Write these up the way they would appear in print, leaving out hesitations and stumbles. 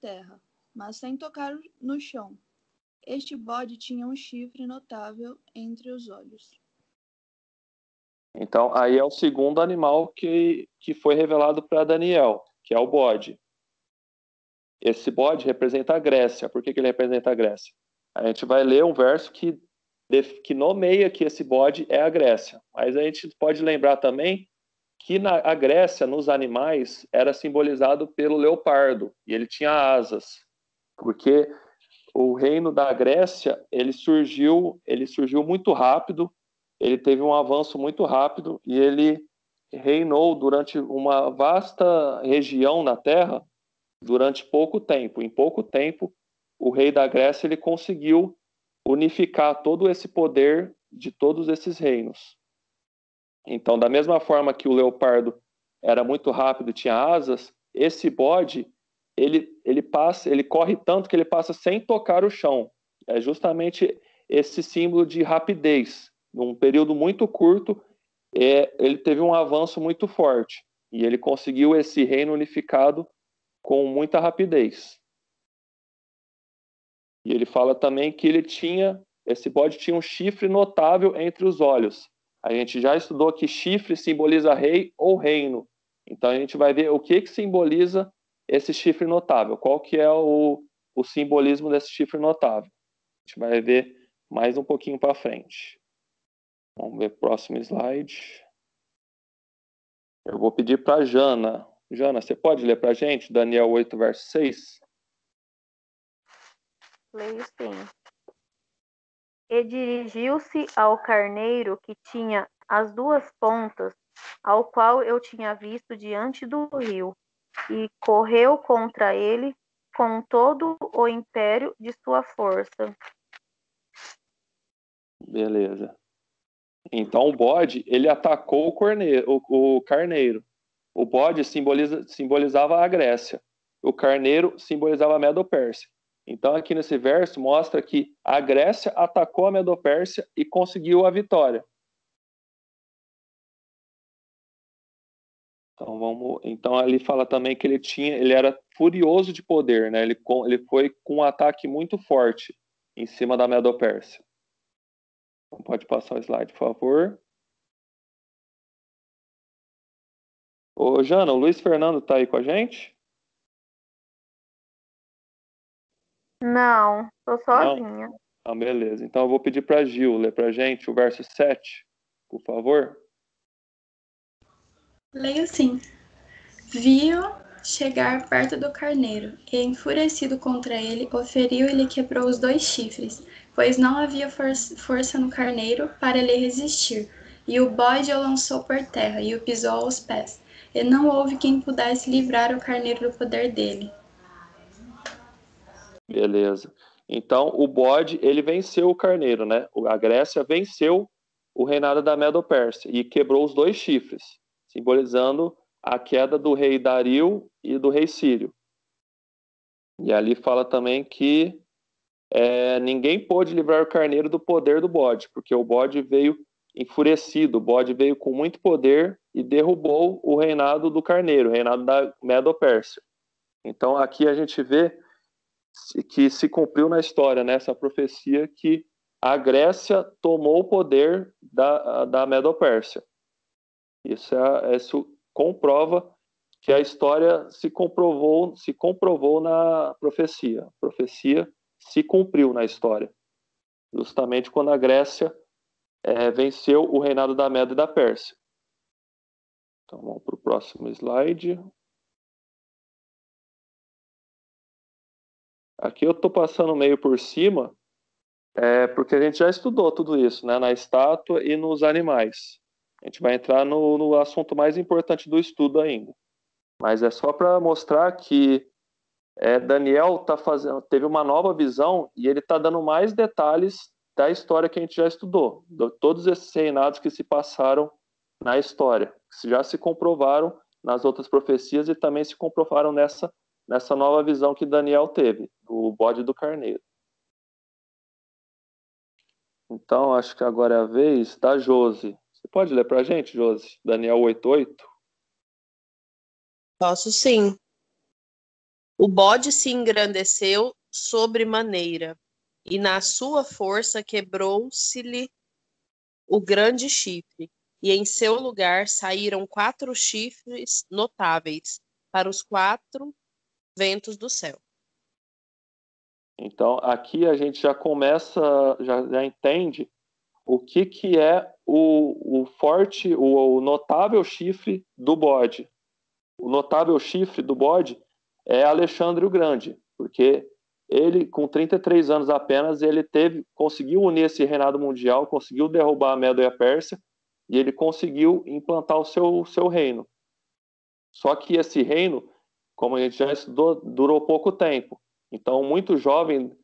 terra, mas sem tocar no chão. Este bode tinha um chifre notável entre os olhos. Então, aí é o segundo animal que foi revelado para Daniel, que é o bode. Esse bode representa a Grécia. Por que ele representa a Grécia? A gente vai ler um verso que nomeia que esse bode é a Grécia. Mas a gente pode lembrar também que a Grécia, nos animais, era simbolizado pelo leopardo, e ele tinha asas, porque o reino da Grécia, ele surgiu muito rápido, ele teve um avanço muito rápido, e ele reinou durante uma vasta região na Terra, durante pouco tempo. Em pouco tempo, o rei da Grécia ele conseguiu unificar todo esse poder de todos esses reinos. Então, da mesma forma que o leopardo era muito rápido, tinha asas, esse bode ele corre tanto que ele passa sem tocar o chão. É justamente esse símbolo de rapidez. Num período muito curto, ele teve um avanço muito forte e ele conseguiu esse reino unificado com muita rapidez. E ele fala também que esse bode tinha um chifre notável entre os olhos. A gente já estudou que chifre simboliza rei ou reino. Então a gente vai ver o que simboliza esse chifre notável. Qual que é o simbolismo desse chifre notável. A gente vai ver mais um pouquinho para frente. Vamos ver o próximo slide. Eu vou pedir para a Jana. Jana, você pode ler para a gente Daniel 8, verso 6? Leio sim. E dirigiu-se ao carneiro que tinha as duas pontas, ao qual eu tinha visto diante do rio, e correu contra ele com todo o império de sua força. Beleza. Então o bode, ele atacou o carneiro. O bode simbolizava a Grécia. O carneiro simbolizava a Medo-Pérsia. Então aqui nesse verso mostra que a Grécia atacou a Medo-Pérsia e conseguiu a vitória. Então ali fala também que ele era furioso de poder, né? Ele foi com um ataque muito forte em cima da Medo-Pérsia. Então, pode passar o slide, por favor. Ô, Jana, o Luiz Fernando tá aí com a gente? Não, tô sozinha. Não? Ah, beleza. Então eu vou pedir para Gil ler para a gente o verso 7, por favor. Leio sim. Viu chegar perto do carneiro, e enfurecido contra ele, o feriu e lhe quebrou os 2 chifres, pois não havia força no carneiro para lhe resistir. E o bode o lançou por terra, e o pisou aos pés, e não houve quem pudesse livrar o carneiro do poder dele. Beleza. Então, o bode, ele venceu o carneiro, né? A Grécia venceu o reinado da Medo-Pérsia e quebrou os 2 chifres, simbolizando a queda do rei Dario e do rei Sírio. E ali fala também que ninguém pôde livrar o carneiro do poder do bode, porque o bode veio enfurecido, o bode veio com muito poder e derrubou o reinado do carneiro, o reinado da Medo-Pérsia. Então aqui a gente vê que se cumpriu na história, né, essa profecia que a Grécia tomou o poder da Medo-Pérsia. Isso comprova que a história se comprovou na profecia. A profecia se cumpriu na história, justamente quando a Grécia venceu o reinado da Medo e da Pérsia. Então vamos para o próximo slide. Aqui eu estou passando meio por cima, porque a gente já estudou tudo isso, né, na estátua e nos animais. A gente vai entrar no assunto mais importante do estudo ainda. Mas é só para mostrar que Daniel teve uma nova visão e ele está dando mais detalhes da história que a gente já estudou, de todos esses reinados que se passaram na história, que já se comprovaram nas outras profecias e também se comprovaram nessa nova visão que Daniel teve, do bode e do carneiro. Então, acho que agora é a vez da Josi. Você pode ler para a gente, Josi? Daniel 8:8? Posso sim. O bode se engrandeceu sobremaneira, e na sua força quebrou-se-lhe o grande chifre, e em seu lugar saíram 4 chifres notáveis para os 4 ventos do céu. Então, aqui a gente já começa, já entende o que é o forte, o notável chifre do bode. O notável chifre do bode é Alexandre o Grande, porque ele, com 33 anos apenas, ele conseguiu unir esse reinado mundial, conseguiu derrubar a Medo e a Pérsia, e ele conseguiu implantar o seu reino. Só que esse reino, como a gente já estudou, durou pouco tempo. Então, muito jovem,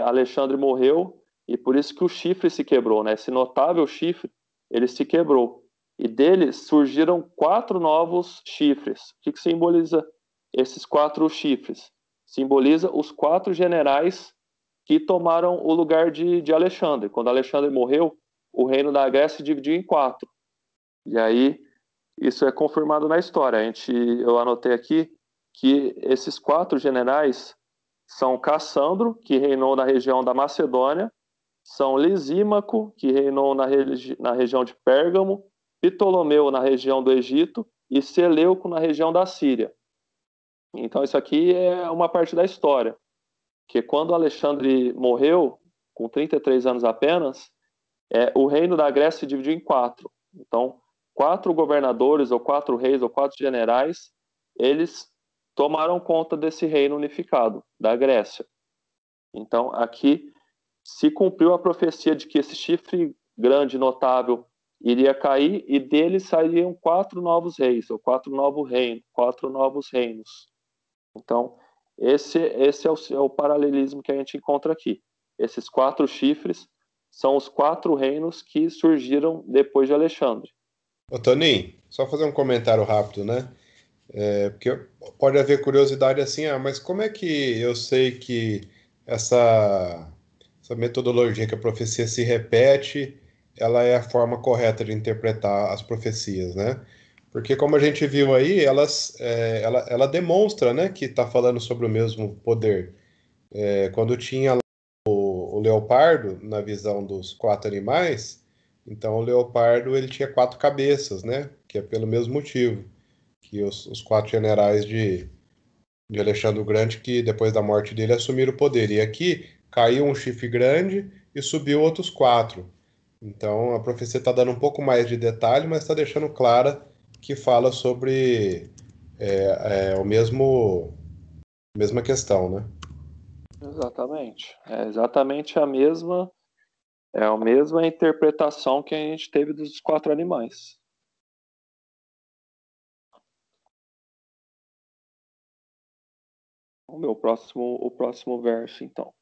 Alexandre morreu, e por isso que o chifre se quebrou, né? Esse notável chifre, ele se quebrou. E dele surgiram 4 novos chifres. O que simboliza esses 4 chifres? Simboliza os 4 generais que tomaram o lugar de Alexandre. Quando Alexandre morreu, o reino da Grécia se dividiu em 4. E aí, isso é confirmado na história. Eu anotei aqui que esses 4 generais são Cassandro, que reinou na região da Macedônia, são Lisímaco, que reinou na região de Pérgamo, Ptolomeu na região do Egito e Seleuco na região da Síria. Então isso aqui é uma parte da história, que quando Alexandre morreu, com 33 anos apenas, o reino da Grécia se dividiu em 4. Então, 4 governadores, ou 4 reis, ou 4 generais, eles tomaram conta desse reino unificado, da Grécia. Então, aqui se cumpriu a profecia de que esse chifre grande, notável, iria cair, e dele sairiam 4 novos reis, ou 4 novos reinos. Então, esse é o paralelismo que a gente encontra aqui. Esses 4 chifres são os 4 reinos que surgiram depois de Alexandre. Ô, Toninho, só fazer um comentário rápido, né? Porque pode haver curiosidade assim, mas como é que eu sei que essa metodologia que a profecia se repete, ela é a forma correta de interpretar as profecias, né? Porque como a gente viu aí, ela demonstra, né, que está falando sobre o mesmo poder. Quando tinha lá o leopardo, na visão dos 4 animais, então o leopardo ele tinha 4 cabeças, né? Que é pelo mesmo motivo que os 4 generais de Alexandre o Grande, que depois da morte dele assumiram o poder. E aqui caiu um chifre grande e subiu outros 4. Então a profecia está dando um pouco mais de detalhe, mas está deixando clara que fala sobre a mesma questão, né? Exatamente. É exatamente a mesma interpretação que a gente teve dos 4 animais. O próximo verso, então.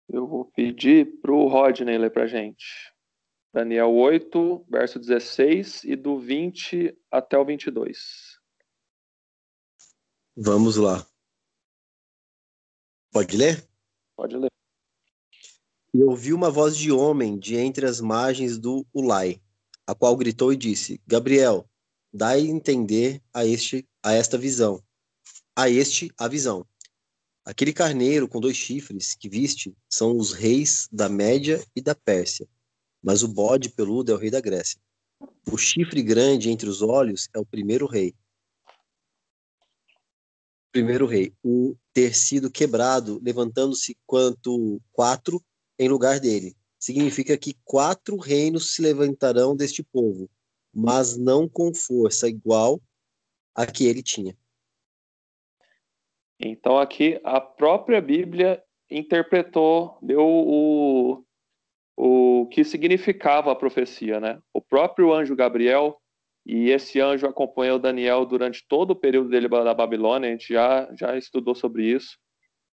Eu vou pedir para o Rodney ler para a gente. Daniel 8, verso 16, e do 20 até o 22. Vamos lá. Pode ler? Pode ler. E ouvi uma voz de homem de entre as margens do Ulai, a qual gritou e disse: Gabriel, dai a entender a esta visão. A este a visão. Aquele carneiro com 2 chifres que viste são os reis da Média e da Pérsia, mas o bode peludo é o rei da Grécia. O chifre grande entre os olhos é o primeiro rei. O ter sido quebrado, levantando-se quanto 4 em lugar dele. Significa que 4 reinos se levantarão deste povo, mas não com força igual a que ele tinha. Então aqui a própria Bíblia interpretou, deu o que significava a profecia, né? O próprio anjo Gabriel, e esse anjo acompanhou Daniel durante todo o período dele da Babilônia, a gente já estudou sobre isso.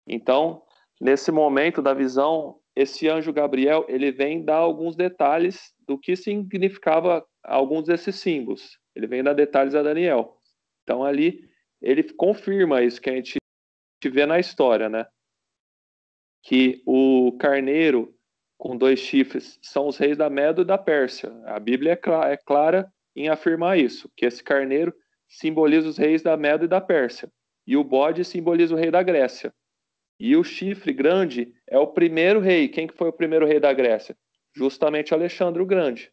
Então, nesse momento da visão, esse anjo Gabriel, ele vem dar alguns detalhes do que significava alguns desses símbolos. Ele vem dar detalhes a Daniel. Então, ali, ele confirma isso que a gente vê na história, né? Que o carneiro com 2 chifres são os reis da Medo e da Pérsia. A Bíblia é clara em afirmar isso, que esse carneiro simboliza os reis da Medo e da Pérsia, e o bode simboliza o rei da Grécia. E o chifre grande é o primeiro rei. Quem que foi o primeiro rei da Grécia? Justamente Alexandre o Grande.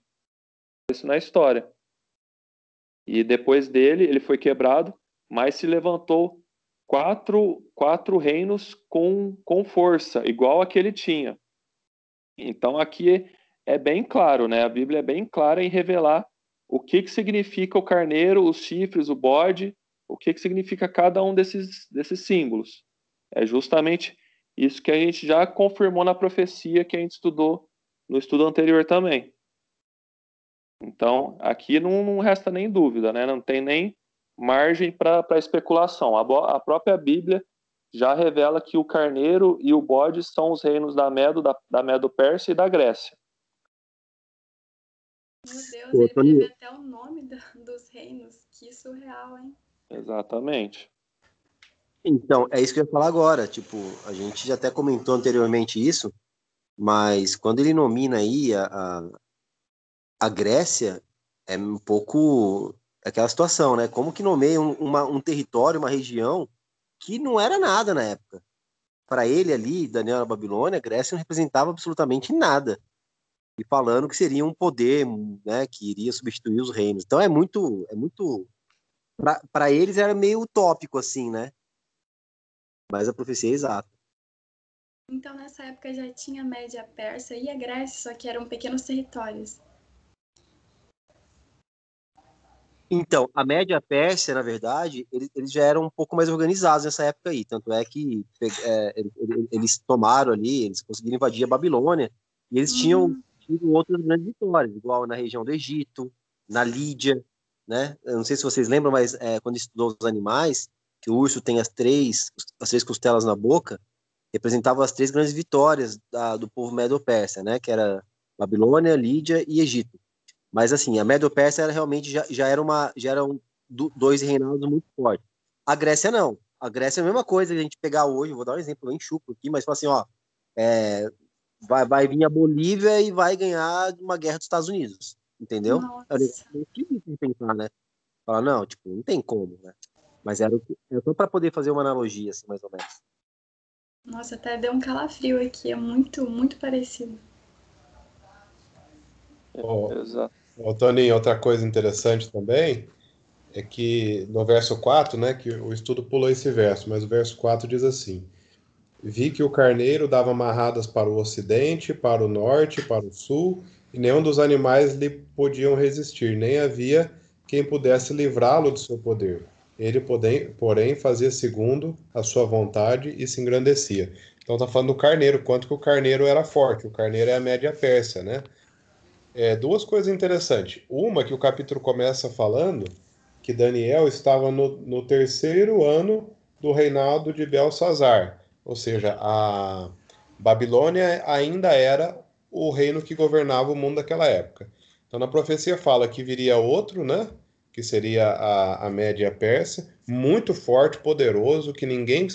Isso na história. E depois dele, ele foi quebrado, mas se levantou quatro reinos com força, igual a que ele tinha. Então aqui é bem claro, né? A Bíblia é bem clara em revelar o que significa o carneiro, os chifres, o bode, o que significa cada um desses símbolos. É justamente isso que a gente já confirmou na profecia que a gente estudou no estudo anterior também. Então, aqui não resta nem dúvida, né? Não tem nem margem para especulação. A própria Bíblia já revela que o carneiro e o bode são os reinos da Medo-Pérsia e da Grécia. Meu Deus, ele prevê até o nome dos reinos. Que surreal, hein? Exatamente. Então, é isso que eu ia falar agora. Tipo, a gente já até comentou anteriormente isso, mas quando ele nomina aí a Grécia, é um pouco aquela situação, né? Como que nomeia um território, uma região que não era nada na época. Para ele ali, Daniel na Babilônia, a Grécia não representava absolutamente nada. E falando que seria um poder, né, que iria substituir os reinos. Então é muito para eles era meio utópico assim, né? Mas a profecia é exata. Então, nessa época já tinha a Média Persa e a Grécia, só que eram pequenos territórios. Então, a Média Pérsia, na verdade, eles já eram um pouco mais organizados nessa época aí. Tanto é que eles tomaram ali, eles conseguiram invadir a Babilônia, e eles tinham tido outras grandes vitórias, igual na região do Egito, na Lídia, né? Eu não sei se vocês lembram, mas quando estudou os animais, que o urso tem as três costelas na boca, representava as 3 grandes vitórias do povo Medo-Persa, né? Que era Babilônia, Lídia e Egito. Mas assim, a Medo-Pérsia era realmente já eram 2 reinados muito fortes. A Grécia não. A Grécia é a mesma coisa que a gente pegar hoje, vou dar um exemplo bem chucro aqui, mas fala assim, ó, vai vir a Bolívia e vai ganhar uma guerra dos Estados Unidos, entendeu? É meio difícil de pensar, né? Falar, não, tipo, não tem como, né? Mas era só para poder fazer uma analogia, assim, mais ou menos. Nossa, até deu um calafrio aqui, é muito, muito parecido. Exato. Toninho, outra coisa interessante também é que no verso 4, né, que o estudo pulou esse verso, mas o verso 4 diz assim: vi que o carneiro dava amarradas para o ocidente, para o norte, para o sul, e nenhum dos animais lhe podiam resistir, nem havia quem pudesse livrá-lo de seu poder. Ele, porém, fazia segundo a sua vontade e se engrandecia. Então está falando do carneiro, quanto que o carneiro era forte. O carneiro é a Média Pérsia, né? 2 coisas interessantes. Uma, que o capítulo começa falando que Daniel estava no 3º ano do reinado de Belsazar. Ou seja, a Babilônia ainda era o reino que governava o mundo daquela época. Então, na profecia fala que viria outro, né? Que seria a Média Pérsia, muito forte, poderoso, que ninguém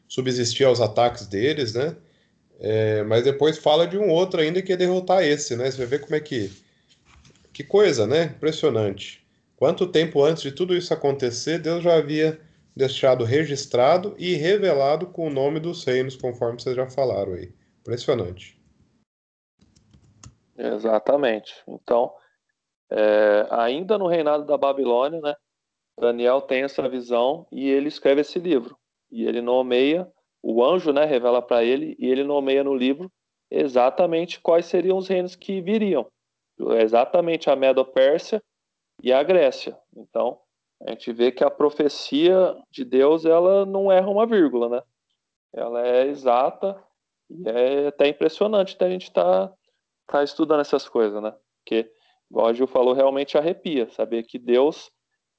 subsistia aos ataques deles, né? Mas depois fala de um outro ainda que ia derrotar esse, né? Você vai ver como é que coisa, né? Impressionante. Quanto tempo antes de tudo isso acontecer, Deus já havia deixado registrado e revelado com o nome dos reinos, conforme vocês já falaram aí. Impressionante. Exatamente. Então, ainda no reinado da Babilônia, né, Daniel tem essa visão e ele escreve esse livro. E ele nomeia, o anjo, né, revela para ele, e ele nomeia no livro exatamente quais seriam os reinos que viriam. Exatamente a Medo-Pérsia e a Grécia. Então, a gente vê que a profecia de Deus, ela não erra uma vírgula, né? Ela é exata e é até impressionante a gente tá estudando essas coisas, né? Porque, igual a Gil falou, realmente arrepia saber que Deus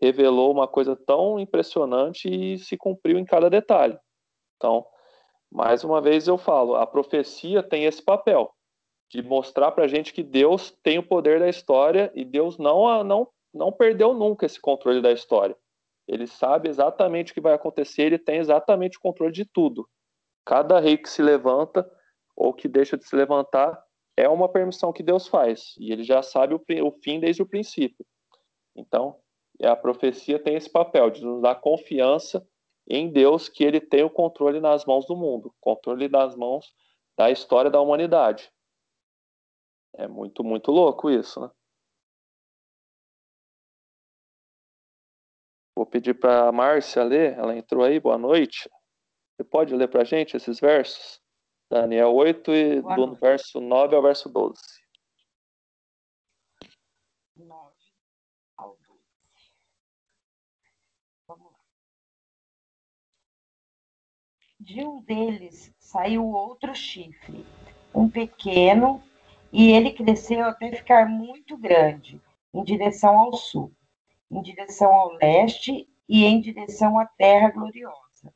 revelou uma coisa tão impressionante e se cumpriu em cada detalhe. Então, mais uma vez eu falo, a profecia tem esse papel de mostrar para a gente que Deus tem o poder da história e Deus não perdeu nunca esse controle da história. Ele sabe exatamente o que vai acontecer, ele tem exatamente o controle de tudo. Cada rei que se levanta ou que deixa de se levantar é uma permissão que Deus faz. E ele já sabe o fim desde o princípio. Então, a profecia tem esse papel de nos dar confiança em Deus, que ele tem o controle nas mãos do mundo, controle nas mãos da história da humanidade. É muito, muito louco isso, né? Vou pedir para a Márcia ler, ela entrou aí, boa noite. Você pode ler para a gente esses versos? Daniel 8, do verso 9 ao verso 12. 9 ao 12. Vamos lá. De um deles saiu outro chifre, um pequeno, e ele cresceu até ficar muito grande, em direção ao sul, em direção ao leste e em direção à terra gloriosa.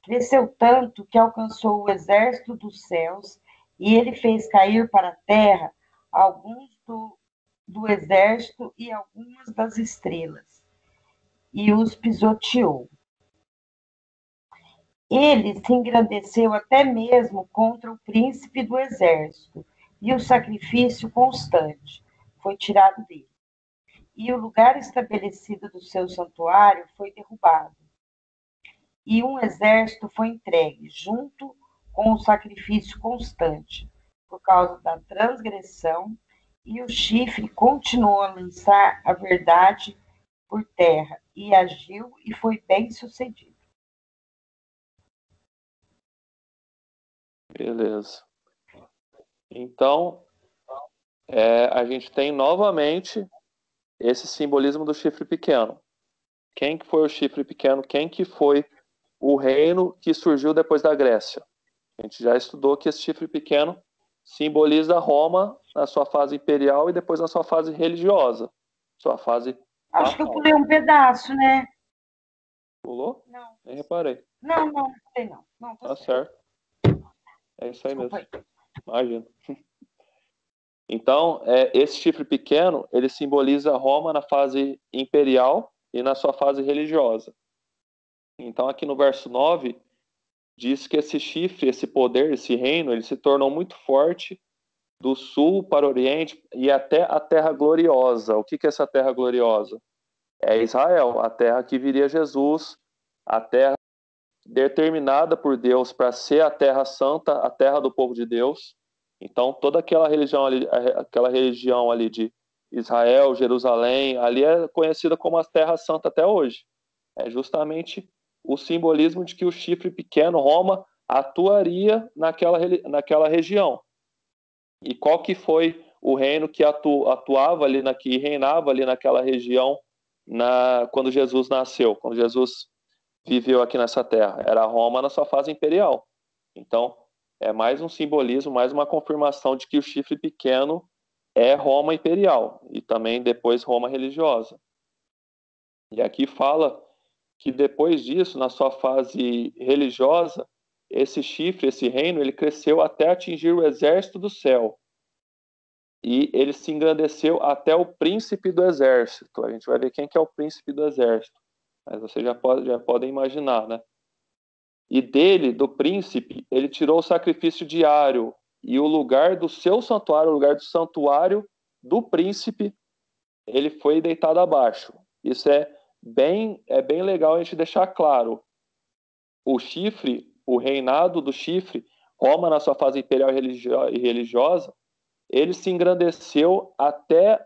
Cresceu tanto que alcançou o exército dos céus, e ele fez cair para a terra alguns do exército e algumas das estrelas, e os pisoteou. Ele se engrandeceu até mesmo contra o príncipe do exército, e o sacrifício constante foi tirado dele. E o lugar estabelecido do seu santuário foi derrubado. E um exército foi entregue, junto com o sacrifício constante, por causa da transgressão, e o chifre continuou a lançar a verdade por terra, e agiu e foi bem sucedido. Beleza. Então, a gente tem novamente esse simbolismo do chifre pequeno. Quem que foi o chifre pequeno? Quem que foi o reino que surgiu depois da Grécia? A gente já estudou que esse chifre pequeno simboliza Roma na sua fase imperial e depois na sua fase religiosa. Sua fase Acho que eu pulei um pedaço, né? Pulou? Não. Nem reparei. Não pulei não. Não, tá certo. É isso aí Desculpa mesmo. aí. Imagina. Então, esse chifre pequeno, ele simboliza Roma na fase imperial e na sua fase religiosa. Então, aqui no verso 9, diz que esse chifre, esse poder, esse reino, ele se tornou muito forte do sul para o oriente e até a terra gloriosa. O que é essa terra gloriosa? É Israel, a terra que viria Jesus, a terra determinada por Deus para ser a terra santa, a terra do povo de Deus. Então, toda aquela região ali de Israel, Jerusalém, ali é conhecida como a Terra Santa até hoje. É justamente o simbolismo de que o chifre pequeno, Roma, atuaria naquela região. E qual que foi o reino que atuava ali, que reinava ali naquela região quando Jesus nasceu, quando Jesus viveu aqui nessa terra? Era Roma na sua fase imperial. Então, é mais um simbolismo, mais uma confirmação de que o chifre pequeno é Roma imperial e também depois Roma religiosa. E aqui fala que depois disso, na sua fase religiosa, esse chifre, esse reino, ele cresceu até atingir o exército do céu. E ele se engrandeceu até o príncipe do exército. A gente vai ver quem que é o príncipe do exército. Mas vocês já podem imaginar, né? E dele, do príncipe, ele tirou o sacrifício diário e o lugar do seu santuário, o lugar do santuário do príncipe, ele foi deitado abaixo. Isso é bem legal a gente deixar claro. O chifre, o reinado do chifre, Roma na sua fase imperial e religiosa, ele se engrandeceu até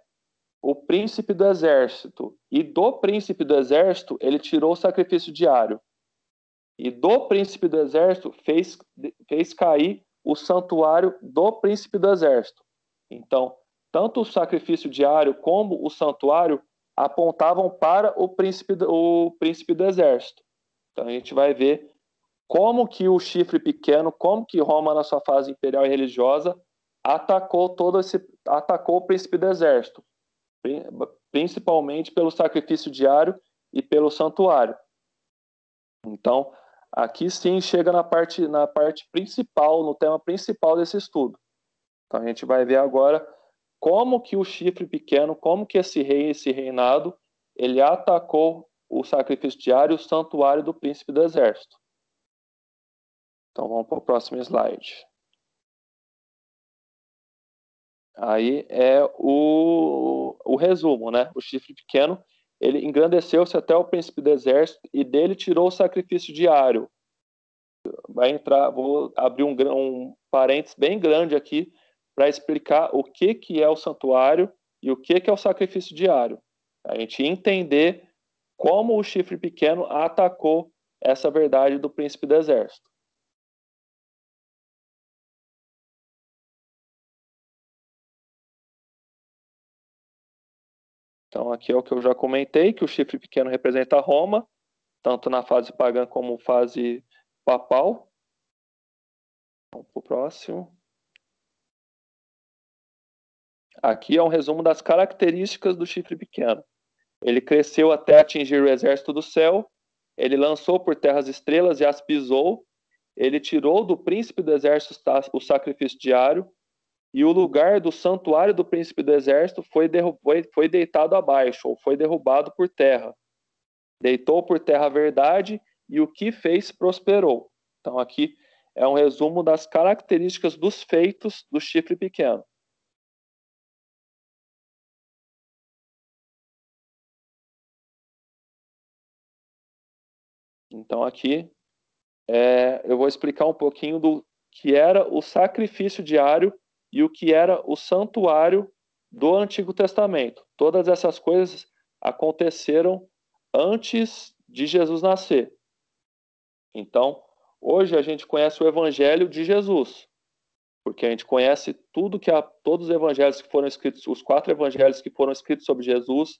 o príncipe do exército. E do príncipe do exército, ele tirou o sacrifício diário. E do príncipe do exército fez cair o santuário do príncipe do exército. Então, tanto o sacrifício diário como o santuário apontavam para o príncipe do exército. Então, a gente vai ver como que o chifre pequeno, como que Roma, na sua fase imperial e religiosa, atacou o príncipe do exército, principalmente pelo sacrifício diário e pelo santuário. Então, aqui sim chega na parte principal, no tema principal desse estudo. Então a gente vai ver agora como que o chifre pequeno, como que esse reinado, ele atacou o sacrifício diário e o santuário do príncipe do exército. Então vamos para o próximo slide. Aí é o resumo, né? O chifre pequeno, ele engrandeceu-se até o príncipe do exército e dele tirou o sacrifício diário. Vai entrar, vou abrir um parênteses bem grande aqui para explicar o que é o santuário e o que é o sacrifício diário. A gente entender como o chifre pequeno atacou essa verdade do príncipe do exército. Então aqui é o que eu já comentei, que o chifre pequeno representa Roma, tanto na fase pagã como fase papal. Vamos para o próximo. Aqui é um resumo das características do chifre pequeno. Ele cresceu até atingir o exército do céu, ele lançou por terra as estrelas e as pisou, ele tirou do príncipe do exército o sacrifício diário, e o lugar do santuário do príncipe do exército foi deitado abaixo, ou foi derrubado por terra. Deitou por terra a verdade, e o que fez prosperou. Então aqui é um resumo das características dos feitos do chifre pequeno. Então aqui eu vou explicar um pouquinho do que era o sacrifício diário e o que era o santuário do Antigo Testamento. Todas essas coisas aconteceram antes de Jesus nascer. Então, hoje a gente conhece o Evangelho de Jesus, porque a gente conhece todos os evangelhos que foram escritos, os 4 evangelhos que foram escritos sobre Jesus,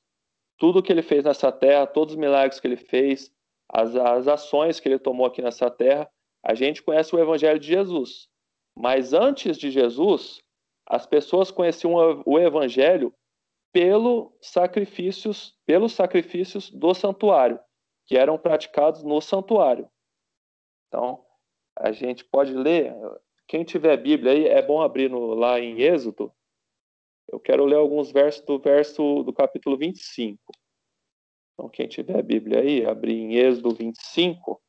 tudo que ele fez nessa terra, todos os milagres que ele fez, as ações que ele tomou aqui nessa terra, a gente conhece o Evangelho de Jesus. Mas antes de Jesus, as pessoas conheciam o Evangelho pelos sacrifícios do santuário, que eram praticados no santuário. Então, a gente pode ler, quem tiver Bíblia aí, é bom abrir lá em Êxodo. Eu quero ler alguns versos do capítulo 25. Então, quem tiver a Bíblia aí, abrir em Êxodo 25,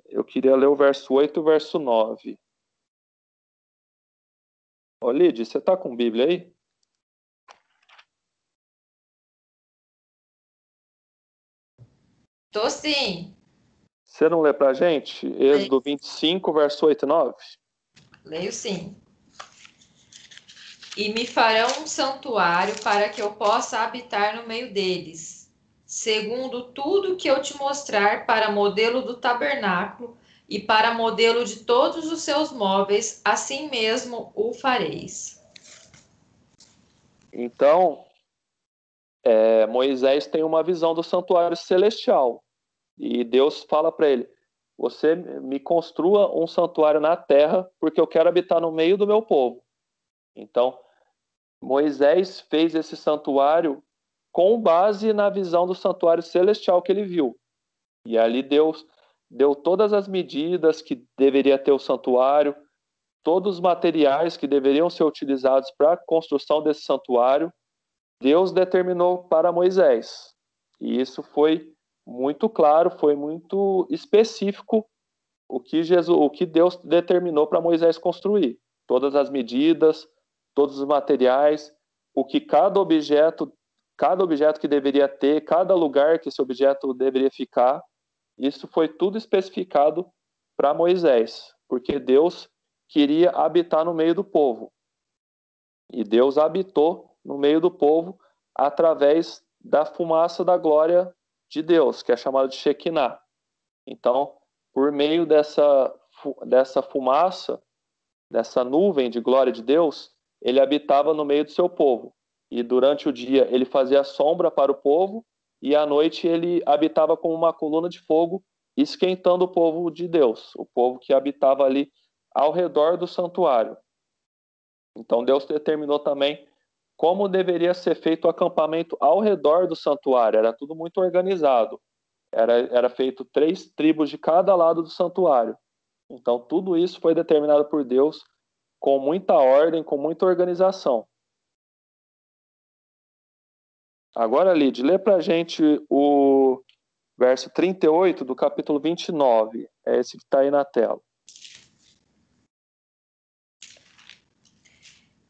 eu queria ler o verso 8 e o verso 9. Ô, Lid, você está com a Bíblia aí? Tô sim. Você não lê para a gente? Êxodo 25, verso 8 e 9? Leio sim. E me farão um santuário para que eu possa habitar no meio deles, segundo tudo que eu te mostrar para modelo do tabernáculo e para modelo de todos os seus móveis, assim mesmo o fareis. Então, Moisés tem uma visão do santuário celestial. E Deus fala para ele, você me construa um santuário na terra, porque eu quero habitar no meio do meu povo. Então, Moisés fez esse santuário com base na visão do santuário celestial que ele viu. E ali Deus deu todas as medidas que deveria ter o santuário, todos os materiais que deveriam ser utilizados para a construção desse santuário, Deus determinou para Moisés. E isso foi muito claro, foi muito específico o que Deus determinou para Moisés construir. Todas as medidas, todos os materiais, o que cada objeto que deveria ter, cada lugar que esse objeto deveria ficar, isso foi tudo especificado para Moisés, porque Deus queria habitar no meio do povo. E Deus habitou no meio do povo através da fumaça da glória de Deus, que é chamada de Shekinah. Então, por meio dessa fumaça, dessa nuvem de glória de Deus, ele habitava no meio do seu povo. E durante o dia ele fazia sombra para o povo, e à noite ele habitava como uma coluna de fogo, esquentando o povo de Deus, o povo que habitava ali ao redor do santuário. Então Deus determinou também como deveria ser feito o acampamento ao redor do santuário. Era tudo muito organizado. Era feito 3 tribos de cada lado do santuário. Então tudo isso foi determinado por Deus com muita ordem, com muita organização. Agora, Lid, lê para a gente verso 38 do capítulo 29. É esse que está aí na tela.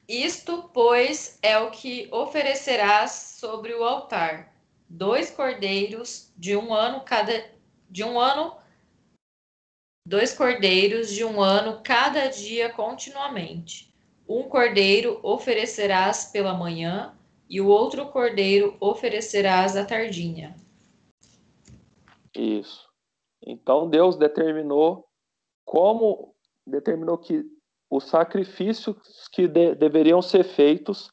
Isto, pois, é o que oferecerás sobre o altar: 2 cordeiros de um ano cada dia continuamente. Um cordeiro oferecerás pela manhã e o outro cordeiro oferecerás à tardinha. Isso. Então Deus determinou que os sacrifícios que deveriam ser feitos,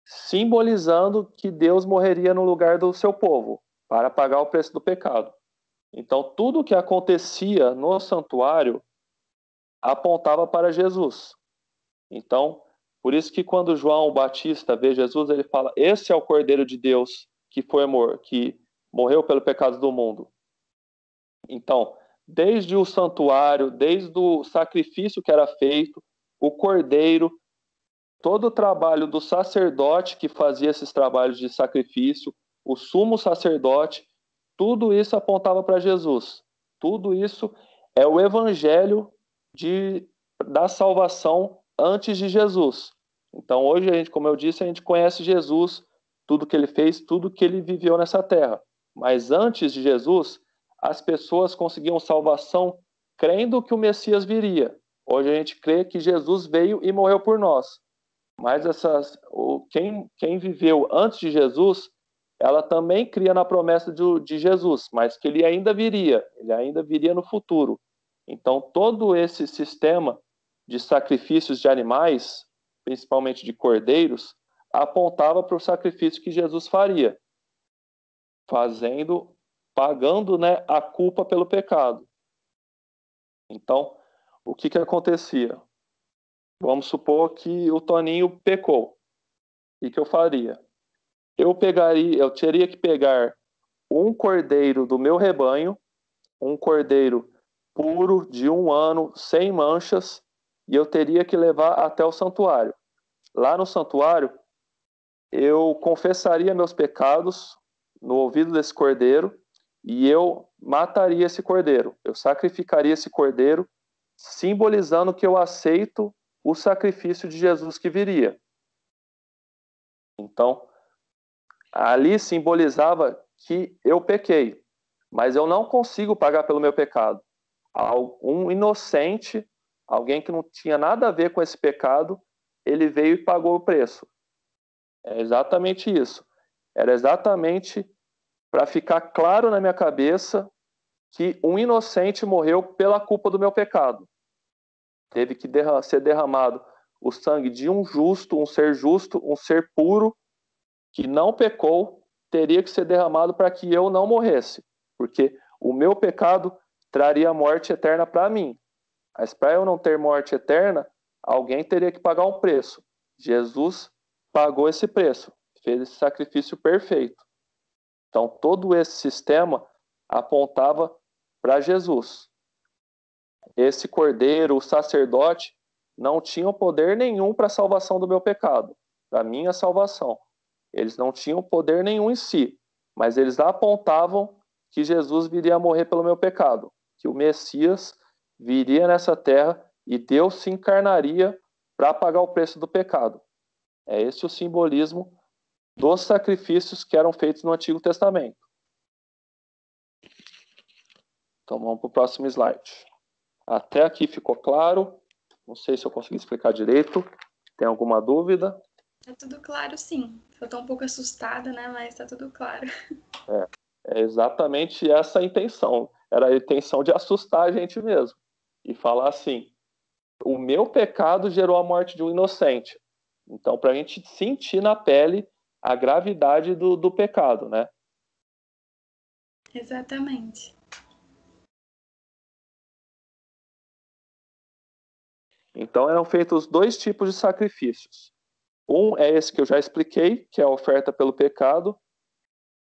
simbolizando que Deus morreria no lugar do seu povo, para pagar o preço do pecado. Então, tudo o que acontecia no santuário apontava para Jesus. Então, por isso que quando João Batista vê Jesus, ele fala: esse é o Cordeiro de Deus que morreu pelo pecado do mundo. Então, desde o santuário, desde o sacrifício que era feito, o cordeiro, todo o trabalho do sacerdote que fazia esses trabalhos de sacrifício, o sumo sacerdote, tudo isso apontava para Jesus. Tudo isso é o evangelho da salvação antes de Jesus. Então, hoje, como eu disse, a gente conhece Jesus, tudo que ele fez, tudo que ele viveu nessa terra. Mas antes de Jesus, as pessoas conseguiam salvação crendo que o Messias viria. Hoje a gente crê que Jesus veio e morreu por nós. Mas quem viveu antes de Jesus, ela também cria na promessa de Jesus, mas que ele ainda viria no futuro. Então, todo esse sistema de sacrifícios de animais, principalmente de cordeiros, apontava para o sacrifício que Jesus faria, pagando, né, a culpa pelo pecado. Então, o que acontecia? Vamos supor que o Toninho pecou. O que eu faria? Eu teria que pegar um cordeiro do meu rebanho, um cordeiro puro de 1 ano, sem manchas, e eu teria que levar até o santuário. Lá no santuário, eu confessaria meus pecados no ouvido desse cordeiro e eu mataria esse cordeiro. Eu sacrificaria esse cordeiro, simbolizando que eu aceito o sacrifício de Jesus que viria. Então, ali simbolizava que eu pequei, mas eu não consigo pagar pelo meu pecado. Um inocente, alguém que não tinha nada a ver com esse pecado, ele veio e pagou o preço. É exatamente isso. Era exatamente para ficar claro na minha cabeça que um inocente morreu pela culpa do meu pecado. Teve que ser derramado o sangue de um justo, um ser puro, que não pecou, teria que ser derramado para que eu não morresse, porque o meu pecado traria morte eterna para mim. Mas para eu não ter morte eterna, alguém teria que pagar um preço. Jesus pagou esse preço, fez esse sacrifício perfeito. Então, todo esse sistema apontava para Jesus. Esse cordeiro, o sacerdote, não tinham poder nenhum para a salvação do meu pecado, para a minha salvação. Eles não tinham poder nenhum em si, mas eles apontavam que Jesus viria a morrer pelo meu pecado, que o Messias viria nessa terra e Deus se encarnaria para pagar o preço do pecado. É esse o simbolismo dos sacrifícios que eram feitos no Antigo Testamento. Então vamos para o próximo slide. Até aqui ficou claro? Não sei se eu consegui explicar direito. Tem alguma dúvida? Tá tudo claro, sim. Eu tô um pouco assustada, né? Mas tá tudo claro. É exatamente essa a intenção. Era a intenção de assustar a gente mesmo. E falar assim, o meu pecado gerou a morte de um inocente. Então, para a gente sentir na pele a gravidade do pecado, né? Exatamente. Então, eram feitos 2 tipos de sacrifícios. Um é esse que eu já expliquei, que é a oferta pelo pecado,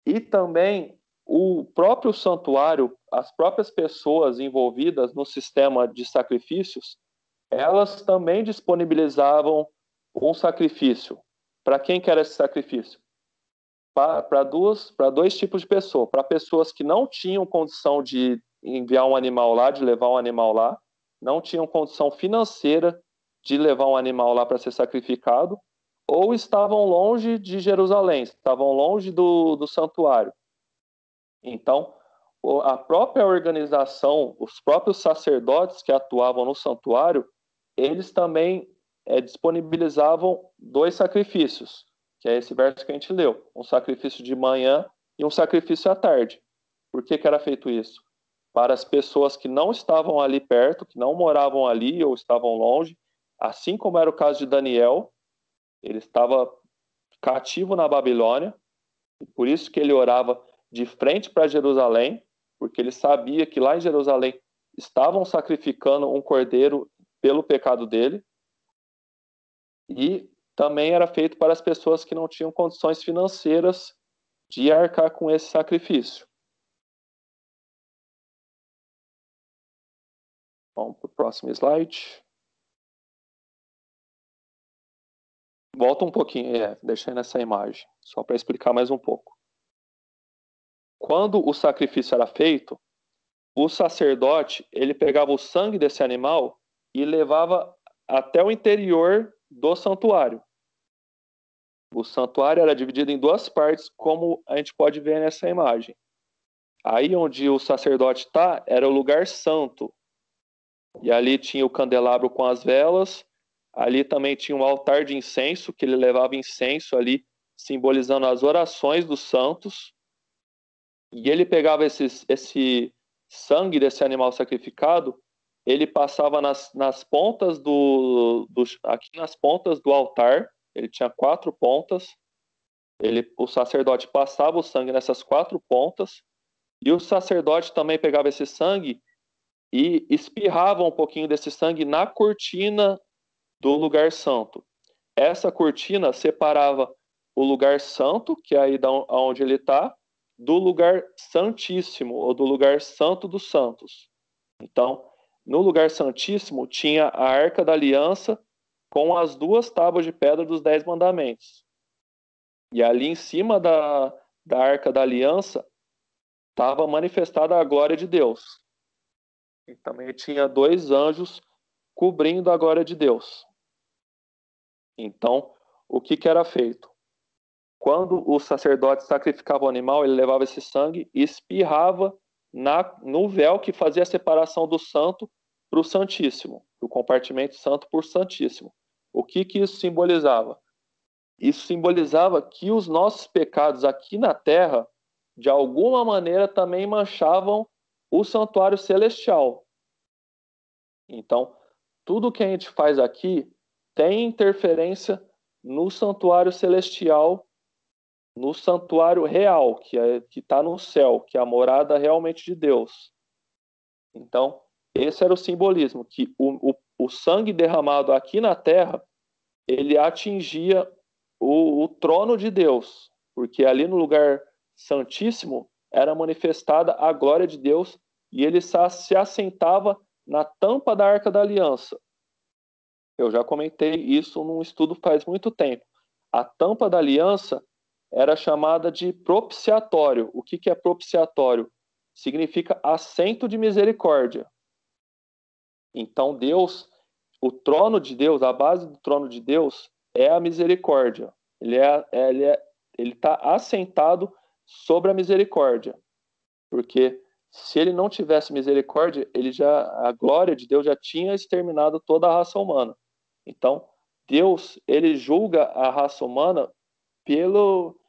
e também o próprio santuário, as próprias pessoas envolvidas no sistema de sacrifícios, elas também disponibilizavam um sacrifício. Para quem que era esse sacrifício? para dois tipos de pessoa. Para pessoas que não tinham condição de enviar um animal lá, de levar um animal lá, não tinham condição financeira de levar um animal lá para ser sacrificado, ou estavam longe de Jerusalém, estavam longe do santuário. Então, a própria organização, os próprios sacerdotes que atuavam no santuário, eles também disponibilizavam 2 sacrifícios, que é esse verso que a gente leu, um sacrifício de manhã e um sacrifício à tarde. Por que era feito isso? Para as pessoas que não estavam ali perto, que não moravam ali ou estavam longe, assim como era o caso de Daniel, ele estava cativo na Babilônia, e por isso que ele orava de frente para Jerusalém, porque ele sabia que lá em Jerusalém estavam sacrificando um cordeiro pelo pecado dele, e também era feito para as pessoas que não tinham condições financeiras de arcar com esse sacrifício. Vamos para o próximo slide. Volta um pouquinho, deixa aí nessa imagem, só para explicar mais um pouco. Quando o sacrifício era feito, o sacerdote, ele pegava o sangue desse animal e levava até o interior do santuário. O santuário era dividido em 2 partes, como a gente pode ver nessa imagem. Aí onde o sacerdote está, era o lugar santo. E ali tinha o candelabro com as velas, ali também tinha um altar de incenso, que ele levava incenso ali, simbolizando as orações dos santos. E ele pegava esse sangue desse animal sacrificado, ele passava nas pontas aqui nas pontas do altar, ele tinha 4 pontas, o sacerdote passava o sangue nessas 4 pontas, e o sacerdote também pegava esse sangue e espirrava um pouquinho desse sangue na cortina do lugar santo. Essa cortina separava o lugar santo, que é aí onde ele está, do lugar santíssimo, ou do lugar santo dos santos. Então, no lugar santíssimo tinha a Arca da Aliança com as 2 tábuas de pedra dos 10 mandamentos. E ali em cima da Arca da Aliança estava manifestada a glória de Deus. E também tinha 2 anjos cobrindo a glória de Deus. Então, o que era feito? Quando o sacerdote sacrificava o animal, ele levava esse sangue e espirrava no véu que fazia a separação do santo para o santíssimo, do compartimento santo por santíssimo. O que isso simbolizava? Isso simbolizava que os nossos pecados aqui na terra, de alguma maneira, também manchavam o santuário celestial. Então, tudo que a gente faz aqui tem interferência no santuário celestial, no santuário real, que está no céu, que é a morada realmente de Deus. Então, esse era o simbolismo, que o sangue derramado aqui na terra, ele atingia o trono de Deus, porque ali no lugar santíssimo era manifestada a glória de Deus, e ele se assentava na tampa da Arca da Aliança. Eu já comentei isso num estudo faz muito tempo. A tampa da aliança era chamada de propiciatório. O que é propiciatório? Significa assento de misericórdia. Então Deus, o trono de Deus, a base do trono de Deus é a misericórdia. Ele está assentado sobre a misericórdia. Porque se ele não tivesse misericórdia, a glória de Deus já tinha exterminado toda a raça humana. Então, Deus, ele julga a raça humana pelo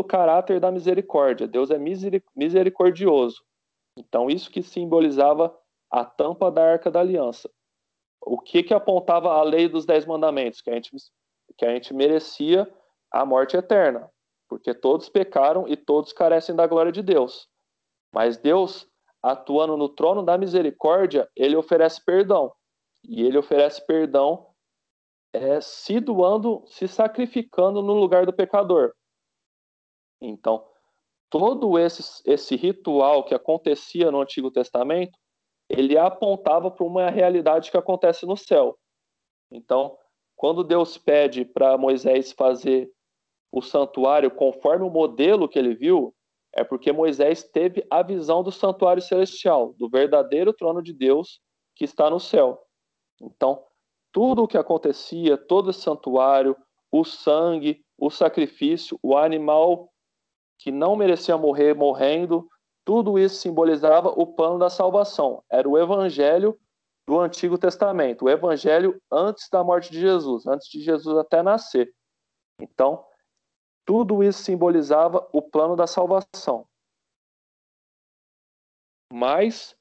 caráter da misericórdia. Deus é misericordioso. Então, isso que simbolizava a tampa da Arca da Aliança. O que apontava a lei dos 10 mandamentos? Que a gente merecia a morte eterna, porque todos pecaram e todos carecem da glória de Deus. Mas Deus, atuando no trono da misericórdia, ele oferece perdão. E ele oferece perdão se doando, se sacrificando no lugar do pecador. Então, todo esse ritual que acontecia no Antigo Testamento, ele apontava para uma realidade que acontece no céu. Então, quando Deus pede para Moisés fazer o santuário conforme o modelo que ele viu, é porque Moisés teve a visão do santuário celestial, do verdadeiro trono de Deus que está no céu. Então, tudo o que acontecia, todo esse santuário, o sangue, o sacrifício, o animal que não merecia morrer morrendo, tudo isso simbolizava o plano da salvação. Era o evangelho do Antigo Testamento, o evangelho antes da morte de Jesus, antes de Jesus até nascer. Então, tudo isso simbolizava o plano da salvação. Mas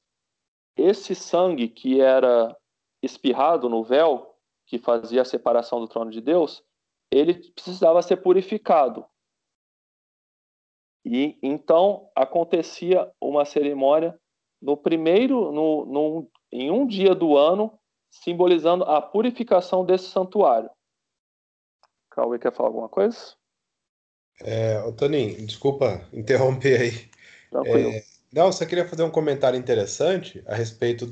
esse sangue que era espirrado no véu, que fazia a separação do trono de Deus, ele precisava ser purificado. E então acontecia uma cerimônia em um dia do ano, simbolizando a purificação desse santuário. Cauê, quer falar alguma coisa? Toninho, desculpa interromper aí. Tranquilo. Não, só queria fazer um comentário interessante a respeito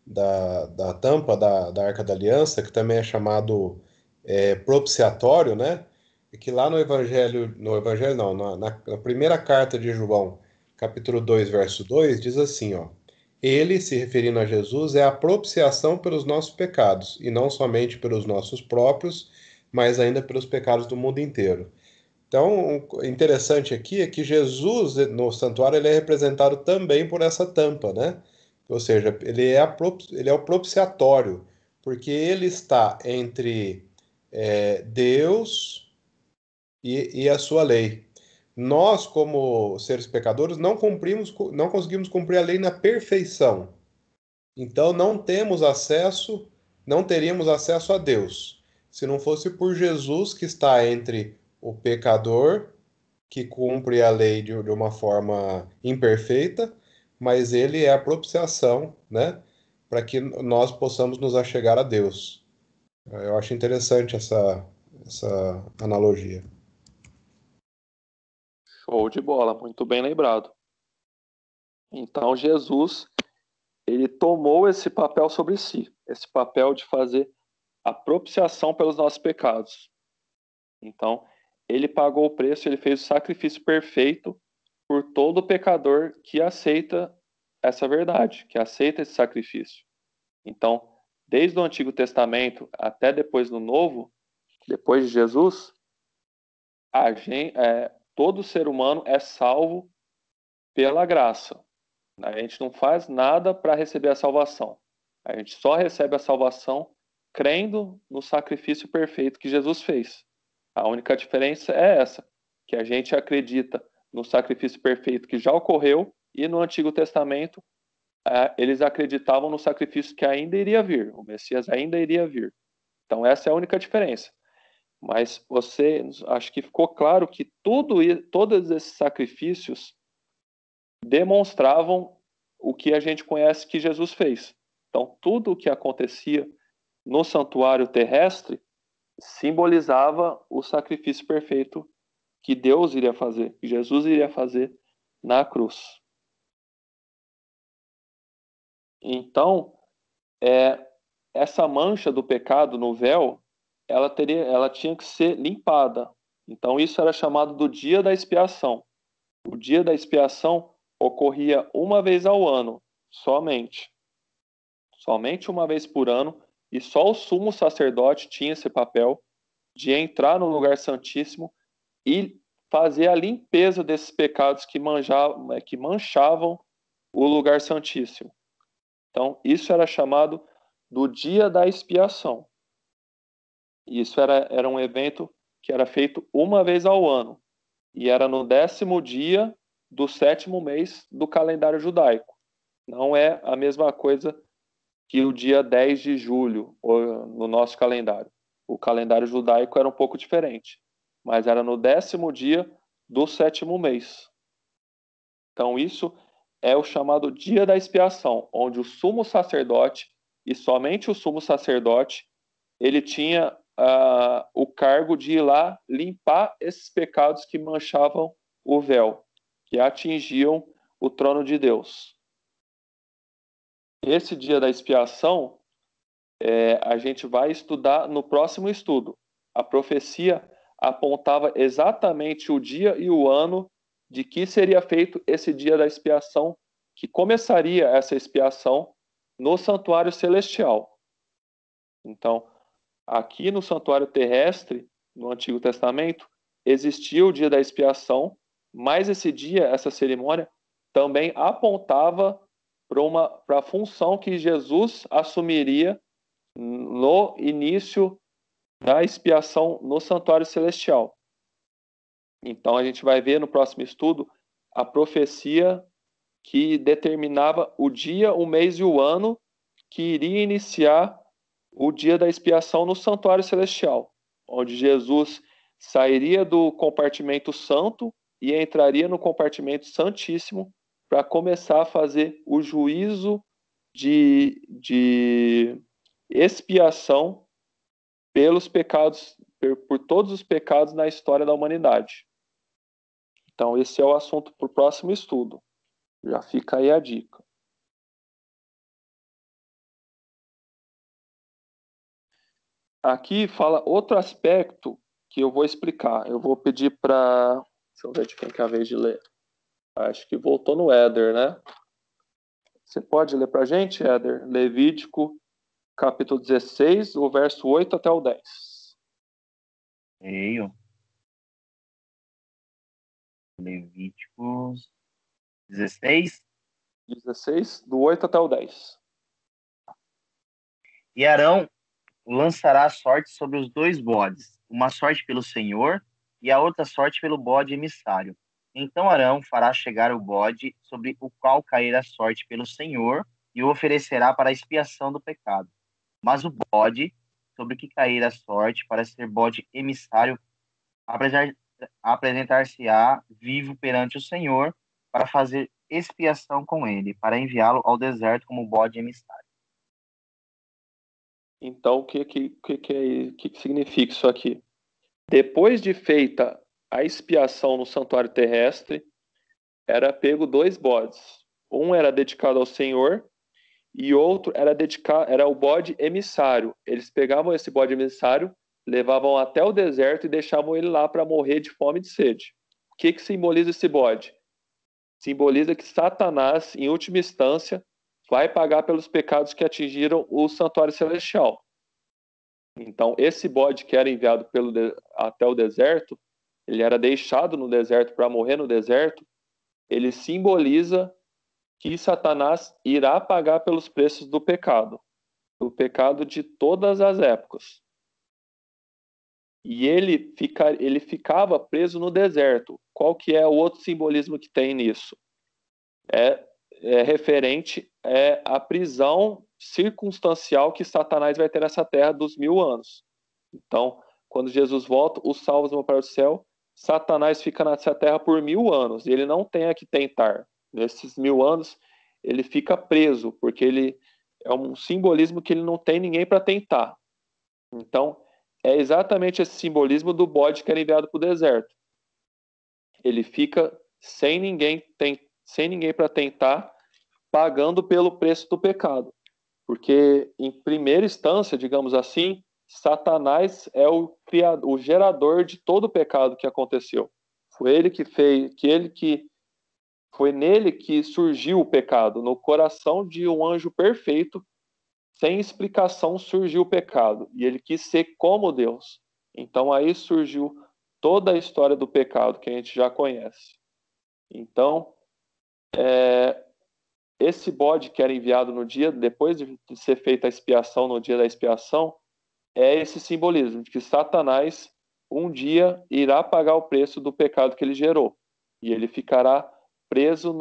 da tampa da Arca da Aliança, que também é chamado propiciatório, né? E que lá no Evangelho não, na primeira carta de João, capítulo 2, verso 2, diz assim, ó: ele, se referindo a Jesus, é a propiciação pelos nossos pecados, e não somente pelos nossos próprios, mas ainda pelos pecados do mundo inteiro. Então, o interessante aqui é que Jesus, no santuário, ele é representado também por essa tampa, né? Ou seja, ele é o propiciatório, porque ele está entre Deus e a sua lei. Nós, como seres pecadores, não conseguimos cumprir a lei na perfeição. Então, não teríamos acesso a Deus, se não fosse por Jesus que está entre o pecador, que cumpre a lei de uma forma imperfeita, mas ele é a propiciação, né, para que nós possamos nos achegar a Deus. Eu acho interessante essa analogia. Show de bola, muito bem lembrado. Então Jesus, ele tomou esse papel sobre si, esse papel de fazer a propiciação pelos nossos pecados. Então, ele pagou o preço, ele fez o sacrifício perfeito por todo pecador que aceita essa verdade, que aceita esse sacrifício. Então, desde o Antigo Testamento até depois no Novo, depois de Jesus, todo ser humano é salvo pela graça. A gente não faz nada para receber a salvação. A gente só recebe a salvação crendo no sacrifício perfeito que Jesus fez. A única diferença é essa, que a gente acredita no sacrifício perfeito que já ocorreu e no Antigo Testamento eles acreditavam no sacrifício que ainda iria vir, o Messias ainda iria vir. Então essa é a única diferença. Mas acho que ficou claro que todos esses sacrifícios demonstravam o que a gente conhece que Jesus fez. Então, tudo o que acontecia no santuário terrestre simbolizava o sacrifício perfeito que Deus iria fazer, que Jesus iria fazer na cruz. Então, essa mancha do pecado no véu, ela tinha que ser limpada. Então, isso era chamado do dia da expiação. O dia da expiação ocorria uma vez ao ano, somente uma vez por ano, e só o sumo sacerdote tinha esse papel de entrar no lugar santíssimo e fazer a limpeza desses pecados que manchavam o lugar santíssimo. Então, isso era chamado do dia da expiação. Isso era um evento que era feito uma vez ao ano, e era no 10º dia do 7º mês do calendário judaico. Não é a mesma coisa que o dia 10 de julho no nosso calendário. O calendário judaico era um pouco diferente, mas era no 10º dia do 7º mês. Então isso é o chamado dia da expiação, onde o sumo sacerdote, e somente o sumo sacerdote, ele tinha o cargo de ir lá limpar esses pecados que manchavam o véu, que atingiam o trono de Deus. Esse dia da expiação, a gente vai estudar no próximo estudo, a profecia apontava exatamente o dia e o ano de que seria feito esse dia da expiação, que começaria essa expiação no santuário celestial. Então, aqui no santuário terrestre, no Antigo Testamento, existia o dia da expiação, mas esse dia, essa cerimônia, também apontava para a função que Jesus assumiria no início da expiação no santuário celestial. Então, a gente vai ver no próximo estudo a profecia que determinava o dia, o mês e o ano que iria iniciar o dia da expiação no santuário celestial, onde Jesus sairia do compartimento santo e entraria no compartimento santíssimo para começar a fazer o juízo de expiação pelos pecados, por todos os pecados na história da humanidade. Então, esse é o assunto para o próximo estudo. Já fica aí a dica. Aqui fala outro aspecto que eu vou explicar. Eu vou pedir para... Deixa eu ver de quem que é a vez de ler. Acho que voltou no Éder, né? Você pode ler para a gente, Éder? Levítico, capítulo 16, o verso 8 até o 10. Leio. Levíticos 16. 16, do 8 até o 10. E Arão lançará a sorte sobre os 2 bodes, uma sorte pelo Senhor e a outra sorte pelo bode emissário. Então Arão fará chegar o bode sobre o qual cair a sorte pelo Senhor e o oferecerá para a expiação do pecado. Mas o bode sobre que cair a sorte para ser bode emissário apresentar-se-á vivo perante o Senhor para fazer expiação com ele, para enviá-lo ao deserto como bode emissário. Então, o que significa isso aqui? Depois de feita a expiação no santuário terrestre, era pego 2 bodes. Um era dedicado ao Senhor e outro era o bode emissário. Eles pegavam esse bode emissário, levavam até o deserto e deixavam ele lá para morrer de fome e de sede. O que simboliza esse bode? Simboliza que Satanás, em última instância, vai pagar pelos pecados que atingiram o santuário celestial. Então, esse bode que era enviado até o deserto, ele era deixado no deserto para morrer no deserto, ele simboliza que Satanás irá pagar pelos preços do pecado de todas as épocas. E ele ficava preso no deserto. Qual que é o outro simbolismo que tem nisso? É referente à prisão circunstancial que Satanás vai ter nessa terra dos 1000 anos. Então, quando Jesus volta, os salvos vão para o céu, Satanás fica nessa terra por 1000 anos, e ele não tem a que tentar. Nesses 1000 anos, ele fica preso, porque ele é um simbolismo que ele não tem ninguém para tentar. Então, é exatamente esse simbolismo do bode que era enviado para o deserto. Ele fica sem ninguém para tentar, pagando pelo preço do pecado. Porque, em primeira instância, digamos assim, Satanás é o gerador de todo o pecado que aconteceu. Foi nele que surgiu o pecado. No coração de um anjo perfeito, sem explicação, surgiu o pecado. E ele quis ser como Deus. Então aí surgiu toda a história do pecado que a gente já conhece. Então, esse bode que era enviado no dia, depois de ser feita a expiação, no dia da expiação, é esse simbolismo de que Satanás um dia irá pagar o preço do pecado que ele gerou. E ele ficará preso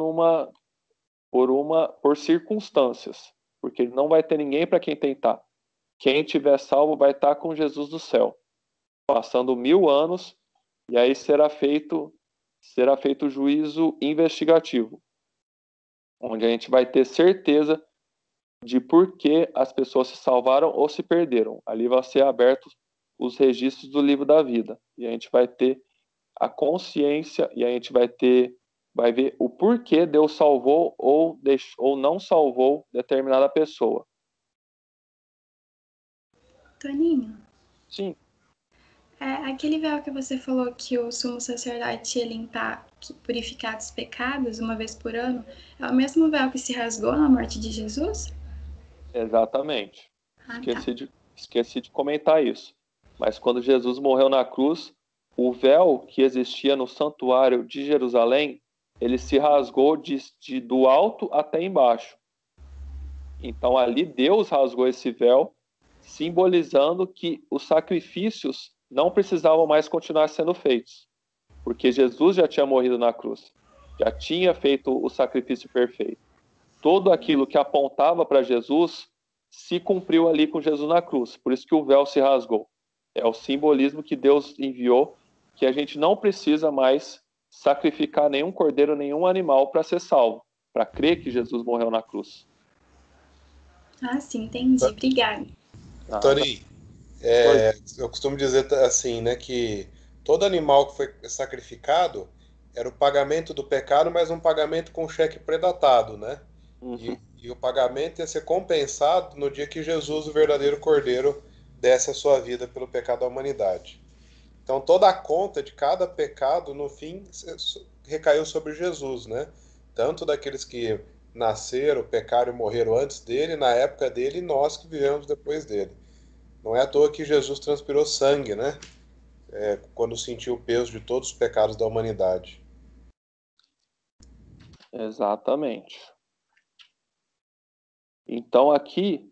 por circunstâncias, porque ele não vai ter ninguém para quem tentar. Quem tiver salvo vai estar com Jesus no céu, passando 1000 anos, e aí será feito o juízo investigativo, onde a gente vai ter certeza de por que as pessoas se salvaram ou se perderam. Ali vai ser abertos os registros do livro da vida, e a gente vai ter a consciência, e a gente vai ver o porquê Deus salvou ou não salvou determinada pessoa. Toninho? Sim. Aquele véu que você falou que o sumo sacerdote ia limpar, purificar dos pecados uma vez por ano, é o mesmo véu que se rasgou na morte de Jesus? Exatamente. Tá. Esqueci de comentar isso. Mas quando Jesus morreu na cruz, o véu que existia no santuário de Jerusalém, ele se rasgou do alto até embaixo. Então ali Deus rasgou esse véu, simbolizando que os sacrifícios não precisavam mais continuar sendo feitos, porque Jesus já tinha morrido na cruz, já tinha feito o sacrifício perfeito. Tudo aquilo que apontava para Jesus se cumpriu ali com Jesus na cruz, por isso que o véu se rasgou. É o simbolismo que Deus enviou, que a gente não precisa mais sacrificar nenhum cordeiro, nenhum animal para ser salvo, para crer que Jesus morreu na cruz. Sim, entendi. Obrigada. Torinho, eu costumo dizer assim, né, que todo animal que foi sacrificado era o pagamento do pecado, mas um pagamento com cheque predatado, né? Uhum. E o pagamento ia ser compensado no dia que Jesus, o verdadeiro Cordeiro, desse a sua vida pelo pecado da humanidade. Então toda a conta de cada pecado, no fim, recaiu sobre Jesus, né? Tanto daqueles que nasceram, pecaram e morreram antes dele, na época dele, e nós que vivemos depois dele. Não é à toa que Jesus transpirou sangue, né? Quando sentiu o peso de todos os pecados da humanidade. Exatamente. Então aqui,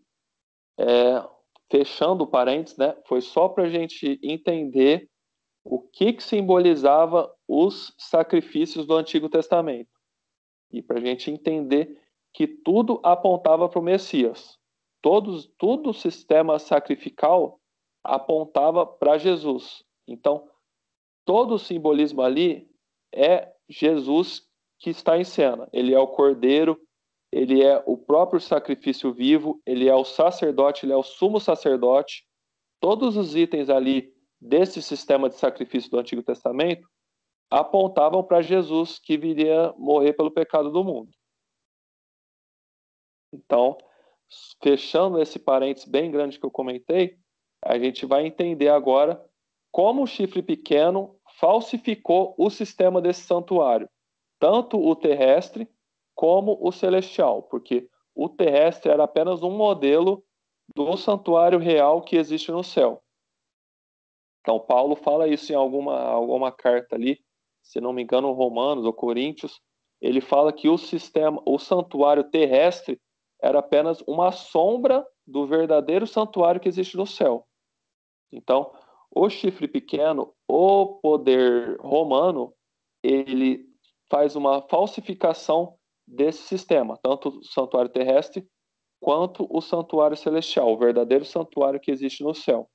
fechando parênteses, né, foi só para a gente entender o que simbolizava os sacrifícios do Antigo Testamento. E para a gente entender que tudo apontava para o Messias. Todo o sistema sacrificial apontava para Jesus. Então, todo o simbolismo ali é Jesus que está em cena. Ele é o Cordeiro, ele é o próprio sacrifício vivo, ele é o sacerdote, ele é o sumo sacerdote. Todos os itens ali desse sistema de sacrifício do Antigo Testamento apontavam para Jesus que viria morrer pelo pecado do mundo. Então, fechando esse parênteses bem grande que eu comentei, a gente vai entender agora como o chifre pequeno falsificou o sistema desse santuário, tanto o terrestre como o celestial, porque o terrestre era apenas um modelo do santuário real que existe no céu. Então, Paulo fala isso em alguma carta ali, se não me engano, Romanos ou Coríntios. Ele fala que o santuário terrestre era apenas uma sombra do verdadeiro santuário que existe no céu. Então, o chifre pequeno, o poder romano, ele faz uma falsificação desse sistema, tanto o santuário terrestre quanto o santuário celestial, o verdadeiro santuário que existe no céu.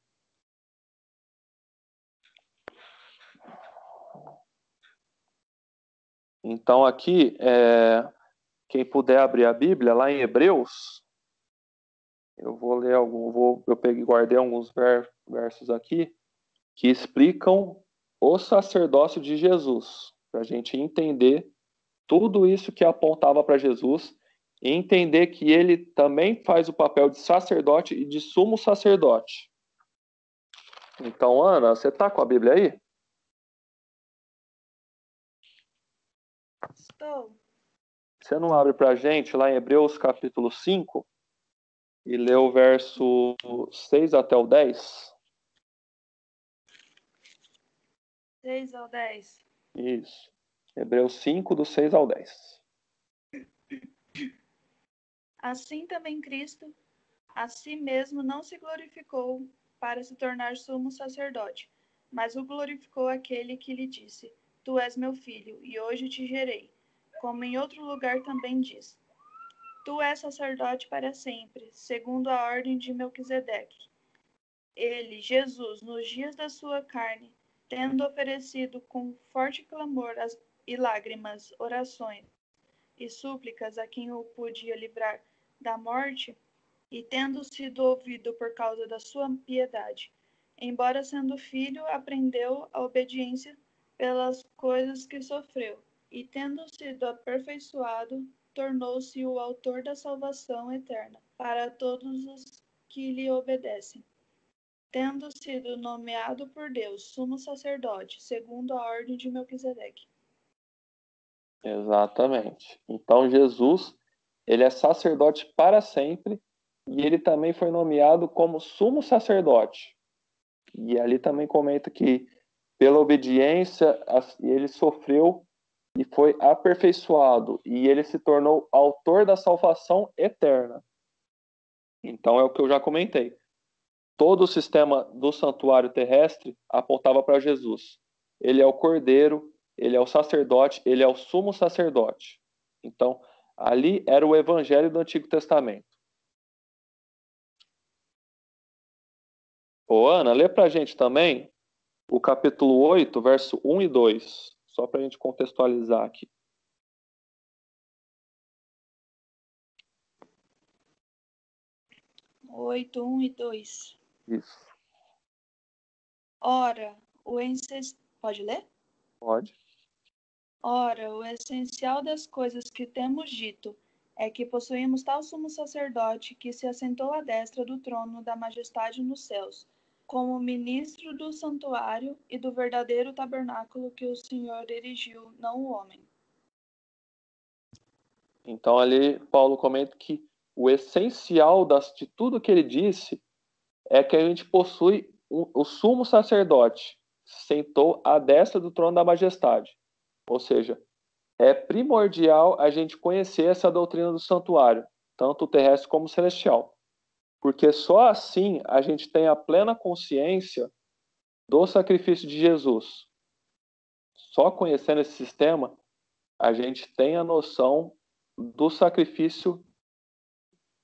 Então aqui, quem puder abrir a Bíblia, lá em Hebreus, eu vou ler guardei alguns versos aqui que explicam o sacerdócio de Jesus, para a gente entender tudo isso que apontava para Jesus e entender que ele também faz o papel de sacerdote e de sumo sacerdote. Então, Ana, você está com a Bíblia aí? Estou. Você não abre para a gente lá em Hebreus capítulo 5 e lê o verso 6 até o 10? 6 ao 10. Isso. Hebreus 5, do 6 ao 10. Assim também Cristo, a si mesmo, não se glorificou para se tornar sumo sacerdote, mas o glorificou aquele que lhe disse: Tu és meu filho, e hoje te gerei. Como em outro lugar também diz: Tu és sacerdote para sempre, segundo a ordem de Melquisedeque. Ele, Jesus, nos dias da sua carne, tendo oferecido com forte clamor e lágrimas, orações e súplicas a quem o podia livrar da morte, e tendo sido ouvido por causa da sua piedade, embora sendo filho, aprendeu a obediência pelas coisas que sofreu, e tendo sido aperfeiçoado, tornou-se o autor da salvação eterna para todos os que lhe obedecem. tendo sido nomeado por Deus sumo sacerdote, segundo a ordem de Melquisedeque. Exatamente. Então Jesus, ele é sacerdote para sempre e ele também foi nomeado como sumo sacerdote. E ali também comenta que pela obediência ele sofreu e foi aperfeiçoado e ele se tornou autor da salvação eterna. Então é o que eu já comentei. Todo o sistema do santuário terrestre apontava para Jesus. Ele é o cordeiro, ele é o sacerdote, ele é o sumo sacerdote. Então, ali era o evangelho do Antigo Testamento. Ô, Ana, lê para a gente também o capítulo 8, verso 1 e 2, só para a gente contextualizar aqui. 8, 1 e 2. Isso. Ora, Pode ler? Pode. Ora, o essencial das coisas que temos dito é que possuímos tal sumo sacerdote que se assentou à destra do trono da majestade nos céus, como ministro do santuário e do verdadeiro tabernáculo que o Senhor erigiu, não o homem. Então ali Paulo comenta que o essencial de tudo que ele disse é que a gente possui o sumo sacerdote, sentou à destra do trono da majestade. Ou seja, é primordial a gente conhecer essa doutrina do santuário, tanto terrestre como celestial. Porque só assim a gente tem a plena consciência do sacrifício de Jesus. Só conhecendo esse sistema, a gente tem a noção do sacrifício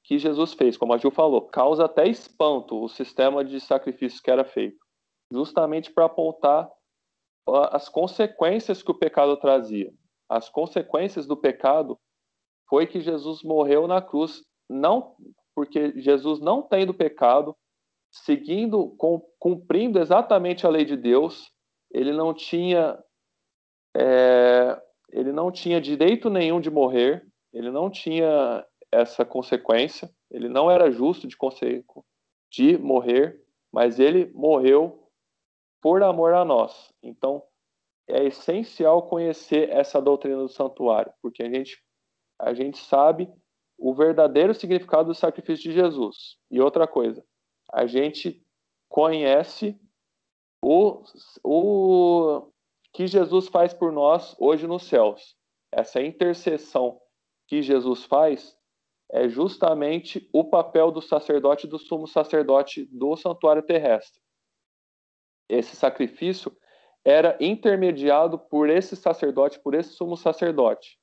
que Jesus fez. Como a Gil falou, causa até espanto o sistema de sacrifício que era feito, justamente para apontar as consequências que o pecado trazia. As consequências do pecado foi que Jesus morreu na cruz, não porque Jesus não tendo pecado, cumprindo exatamente a lei de Deus, ele não tinha direito nenhum de morrer, ele não tinha essa consequência, ele não era justo de morrer, mas ele morreu por amor a nós. Então, é essencial conhecer essa doutrina do santuário, porque a gente sabe o verdadeiro significado do sacrifício de Jesus. E outra coisa, a gente conhece o que Jesus faz por nós hoje nos céus. Essa intercessão que Jesus faz é justamente o papel do sacerdote, do sumo sacerdote do santuário terrestre. Esse sacrifício era intermediado por esse sacerdote, por esse sumo sacerdote.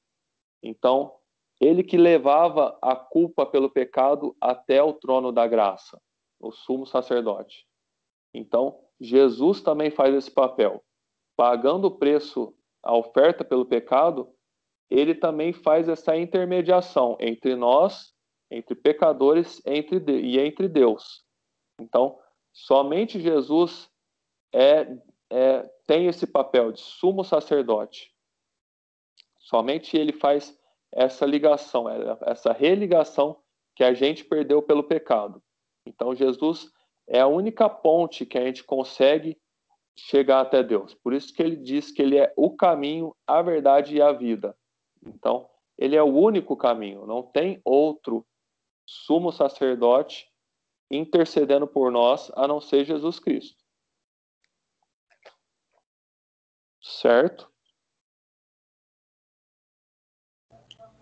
Então, ele que levava a culpa pelo pecado até o trono da graça, o sumo sacerdote. Então, Jesus também faz esse papel. Pagando o preço, a oferta pelo pecado, ele também faz essa intermediação entre nós, entre pecadores e entre Deus. Então, somente Jesus tem esse papel de sumo sacerdote. Somente ele faz essa ligação, essa religação que a gente perdeu pelo pecado. Então, Jesus é a única ponte que a gente consegue chegar até Deus. Por isso que ele diz que ele é o caminho, a verdade e a vida. Então, ele é o único caminho. Não tem outro sumo sacerdote intercedendo por nós, a não ser Jesus Cristo. Certo?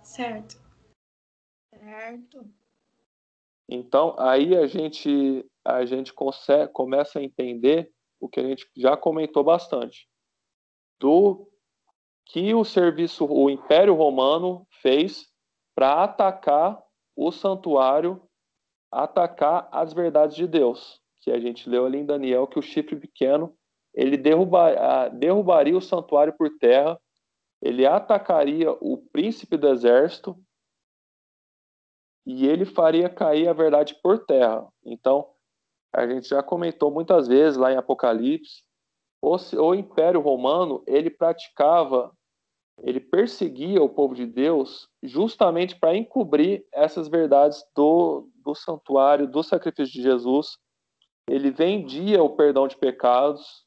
Certo. Certo. Então, aí a gente começa a entender o que a gente já comentou bastante, do que o Império Romano fez para atacar o santuário, atacar as verdades de Deus, que a gente leu ali em Daniel, que o chifre pequeno, ele derrubaria o santuário por terra, ele atacaria o príncipe do exército, e ele faria cair a verdade por terra. Então, a gente já comentou muitas vezes lá em Apocalipse, o Império Romano, ele perseguia o povo de Deus justamente para encobrir essas verdades do santuário, do sacrifício de Jesus, ele vendia o perdão de pecados.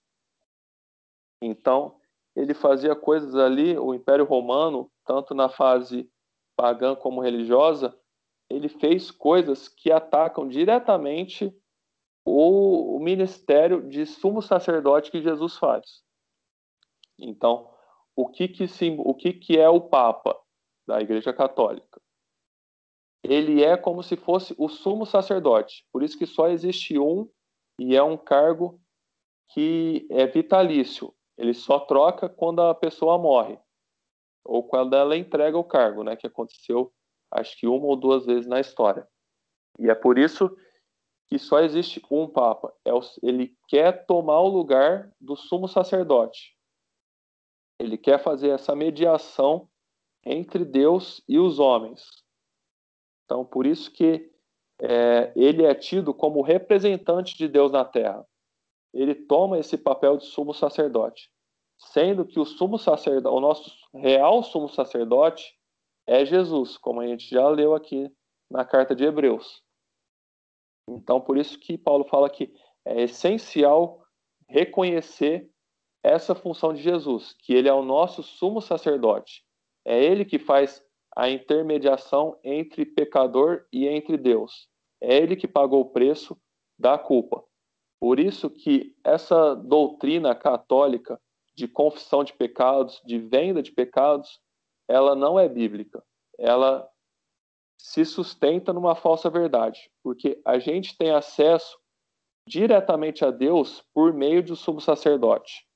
Então, ele fazia coisas ali, o Império Romano, tanto na fase pagã como religiosa, ele fez coisas que atacam diretamente o ministério de sumo sacerdote que Jesus faz. Então, o que é o Papa da Igreja Católica? Ele é como se fosse o sumo sacerdote. Por isso que só existe um, e é um cargo que é vitalício. Ele só troca quando a pessoa morre, ou quando ela entrega o cargo, né, que aconteceu, acho que 1 ou 2 vezes na história. E é por isso que só existe um Papa. Ele quer tomar o lugar do sumo sacerdote. Ele quer fazer essa mediação entre Deus e os homens. Então, por isso que ele é tido como representante de Deus na Terra. Ele toma esse papel de sumo sacerdote, sendo que o nosso real sumo sacerdote é Jesus, como a gente já leu aqui na carta de Hebreus. Então, por isso que Paulo fala que é essencial reconhecer essa função de Jesus, que ele é o nosso sumo sacerdote. É ele que faz a intermediação entre pecador e entre Deus. É ele que pagou o preço da culpa. Por isso que essa doutrina católica de confissão de pecados, de venda de pecados, ela não é bíblica. Ela se sustenta numa falsa verdade, porque a gente tem acesso diretamente a Deus por meio do sumo sacerdote.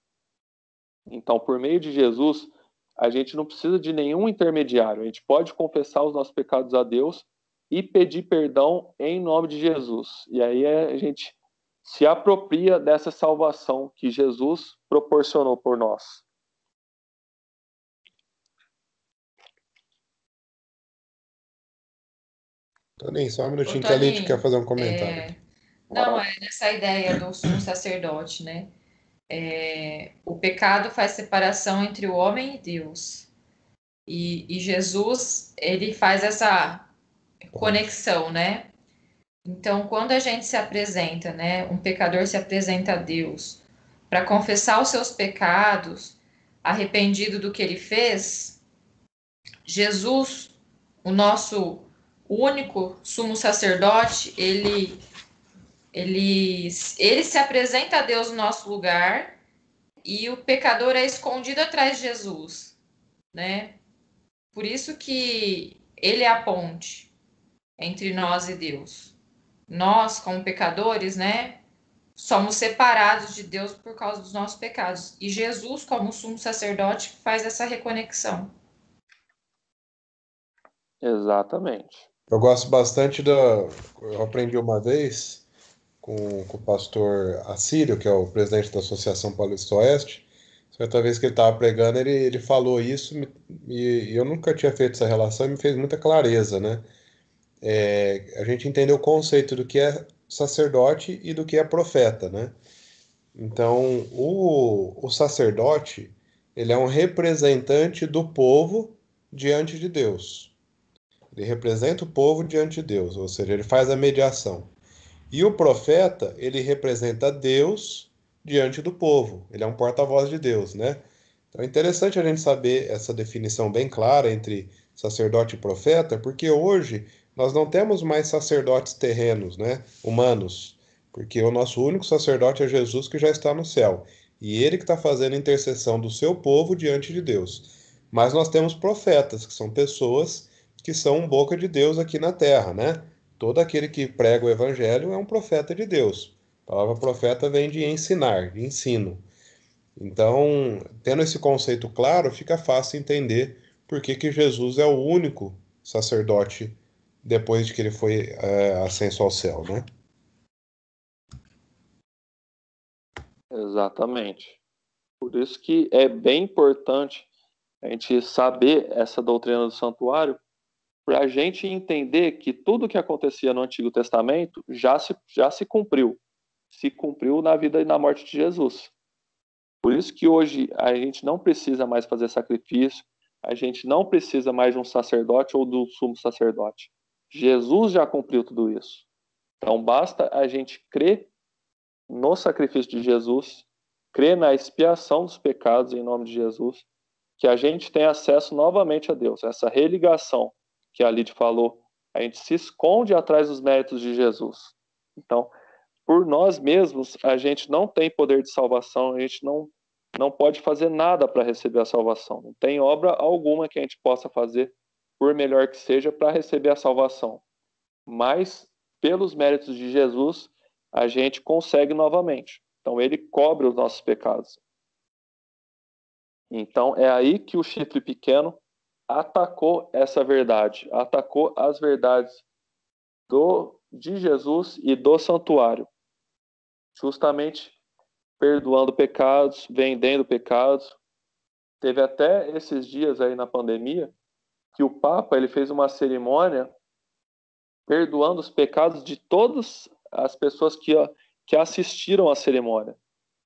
Então, por meio de Jesus, a gente não precisa de nenhum intermediário. A gente pode confessar os nossos pecados a Deus e pedir perdão em nome de Jesus. E aí a gente se apropria dessa salvação que Jesus proporcionou por nós. Toninho, só um minutinho que a Lid quer fazer um comentário. Não, nessa ideia do sumo sacerdote, né? O pecado faz separação entre o homem e Deus. E Jesus, ele faz essa conexão, né? Então, quando a gente se apresenta, né? Um pecador se apresenta a Deus para confessar os seus pecados, arrependido do que ele fez, Jesus, o nosso único sumo sacerdote, ele se apresenta a Deus no nosso lugar e o pecador é escondido atrás de Jesus, né? Por isso que ele é a ponte entre nós e Deus. Nós, como pecadores, né, somos separados de Deus por causa dos nossos pecados. E Jesus, como sumo sacerdote, faz essa reconexão. Exatamente. Eu gosto bastante Eu aprendi uma vez com o pastor Assírio, que é o presidente da Associação Paulista Oeste. Certa vez que ele estava pregando, ele falou isso e eu nunca tinha feito essa relação e me fez muita clareza, né? A gente entendeu o conceito do que é sacerdote e do que é profeta, né? Então, o sacerdote, ele é um representante do povo diante de Deus. Ele representa o povo diante de Deus, ou seja, ele faz a mediação. E o profeta, ele representa Deus diante do povo. Ele é um porta-voz de Deus, né? Então é interessante a gente saber essa definição bem clara entre sacerdote e profeta, porque hoje nós não temos mais sacerdotes terrenos, né? Humanos, porque o nosso único sacerdote é Jesus que já está no céu. E ele que está fazendo a intercessão do seu povo diante de Deus. Mas nós temos profetas, que são pessoas que são boca de Deus aqui na terra, né? Todo aquele que prega o evangelho é um profeta de Deus. A palavra profeta vem de ensinar, de ensino. Então, tendo esse conceito claro, fica fácil entender por que Jesus é o único sacerdote depois de que ele foi ascenso ao céu, né? Exatamente. Por isso que é bem importante a gente saber essa doutrina do santuário, para a gente entender que tudo que acontecia no Antigo Testamento já se cumpriu. Se cumpriu na vida e na morte de Jesus. Por isso que hoje a gente não precisa mais fazer sacrifício, a gente não precisa mais de um sacerdote ou do sumo sacerdote. Jesus já cumpriu tudo isso. Então basta a gente crer no sacrifício de Jesus, crê na expiação dos pecados em nome de Jesus, que a gente tem acesso novamente a Deus. Essa religação que a Lid falou, a gente se esconde atrás dos méritos de Jesus. Então, por nós mesmos, a gente não tem poder de salvação, a gente não pode fazer nada para receber a salvação. Não tem obra alguma que a gente possa fazer, por melhor que seja, para receber a salvação. Mas, pelos méritos de Jesus, a gente consegue novamente. Então, ele cobre os nossos pecados. Então, é aí que o chifre pequeno atacou essa verdade, atacou as verdades de Jesus e do santuário, justamente perdoando pecados, vendendo pecados. Teve até esses dias aí na pandemia que o Papa ele fez uma cerimônia perdoando os pecados de todas as pessoas que assistiram à cerimônia.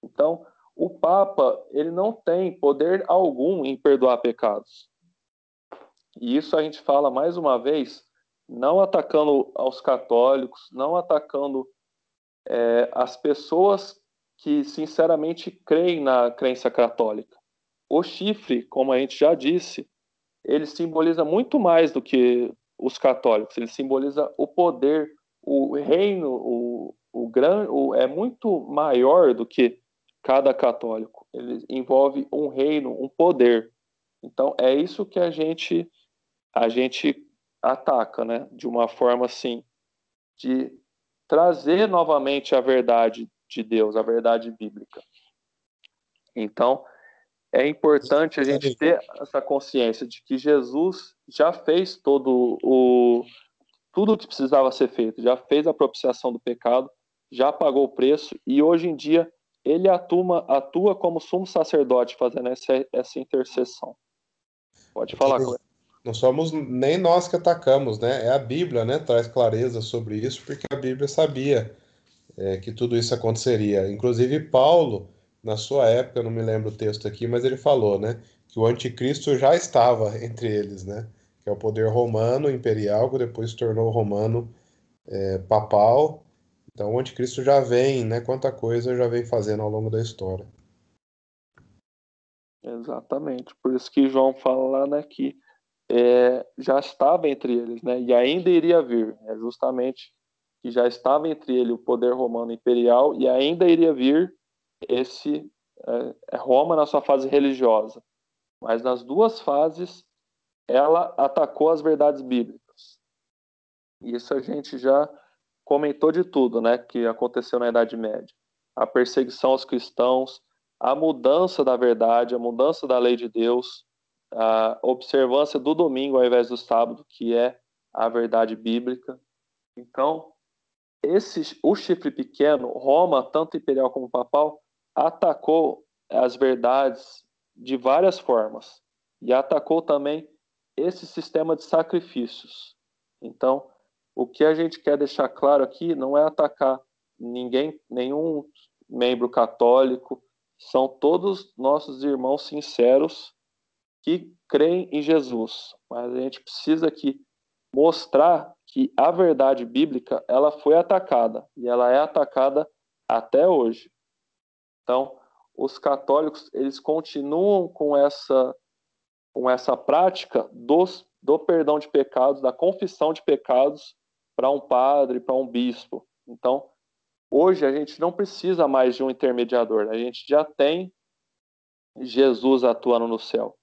Então, o Papa ele não tem poder algum em perdoar pecados. E isso a gente fala mais uma vez, não atacando aos católicos, não atacando as pessoas que sinceramente creem na crença católica. O chifre, como a gente já disse, ele simboliza muito mais do que os católicos. Ele simboliza o poder, o reino, é muito maior do que cada católico. Ele envolve um reino, um poder. Então é isso que a gente ataca, né? De uma forma assim, de trazer novamente a verdade de Deus, a verdade bíblica. Então, é importante a gente ter essa consciência de que Jesus já fez tudo o que precisava ser feito, já fez a propiciação do pecado, já pagou o preço e hoje em dia ele atua como sumo sacerdote fazendo essa intercessão. Pode falar, Cleber. Não somos nem nós que atacamos, né? É a Bíblia, né? Traz clareza sobre isso, porque a Bíblia sabia que tudo isso aconteceria. Inclusive Paulo, na sua época, eu não me lembro o texto aqui, mas ele falou, né? Que o anticristo já estava entre eles, né? Que é o poder romano imperial, que depois se tornou romano papal. Então o anticristo já vem, né? Quanta coisa já vem fazendo ao longo da história. Exatamente. Por isso que João fala lá, né, que já estava entre eles, né, e ainda iria vir. É justamente que já estava entre ele o poder romano imperial e ainda iria vir esse Roma na sua fase religiosa. Mas nas duas fases ela atacou as verdades bíblicas. Isso a gente já comentou de tudo, né, que aconteceu na Idade Média. A perseguição aos cristãos, a mudança da verdade, a mudança da lei de Deus, a observância do domingo ao invés do sábado, que é a verdade bíblica. Então, o chifre pequeno, Roma, tanto imperial como papal, atacou as verdades de várias formas e atacou também esse sistema de sacrifícios. Então, o que a gente quer deixar claro aqui não é atacar nenhum membro católico, são todos nossos irmãos sinceros que creem em Jesus. Mas a gente precisa aqui mostrar que a verdade bíblica ela foi atacada e ela é atacada até hoje. Então, os católicos eles continuam com essa prática do perdão de pecados, da confissão de pecados para um padre, para um bispo. Então, hoje a gente não precisa mais de um intermediador, a gente já tem Jesus atuando no céu.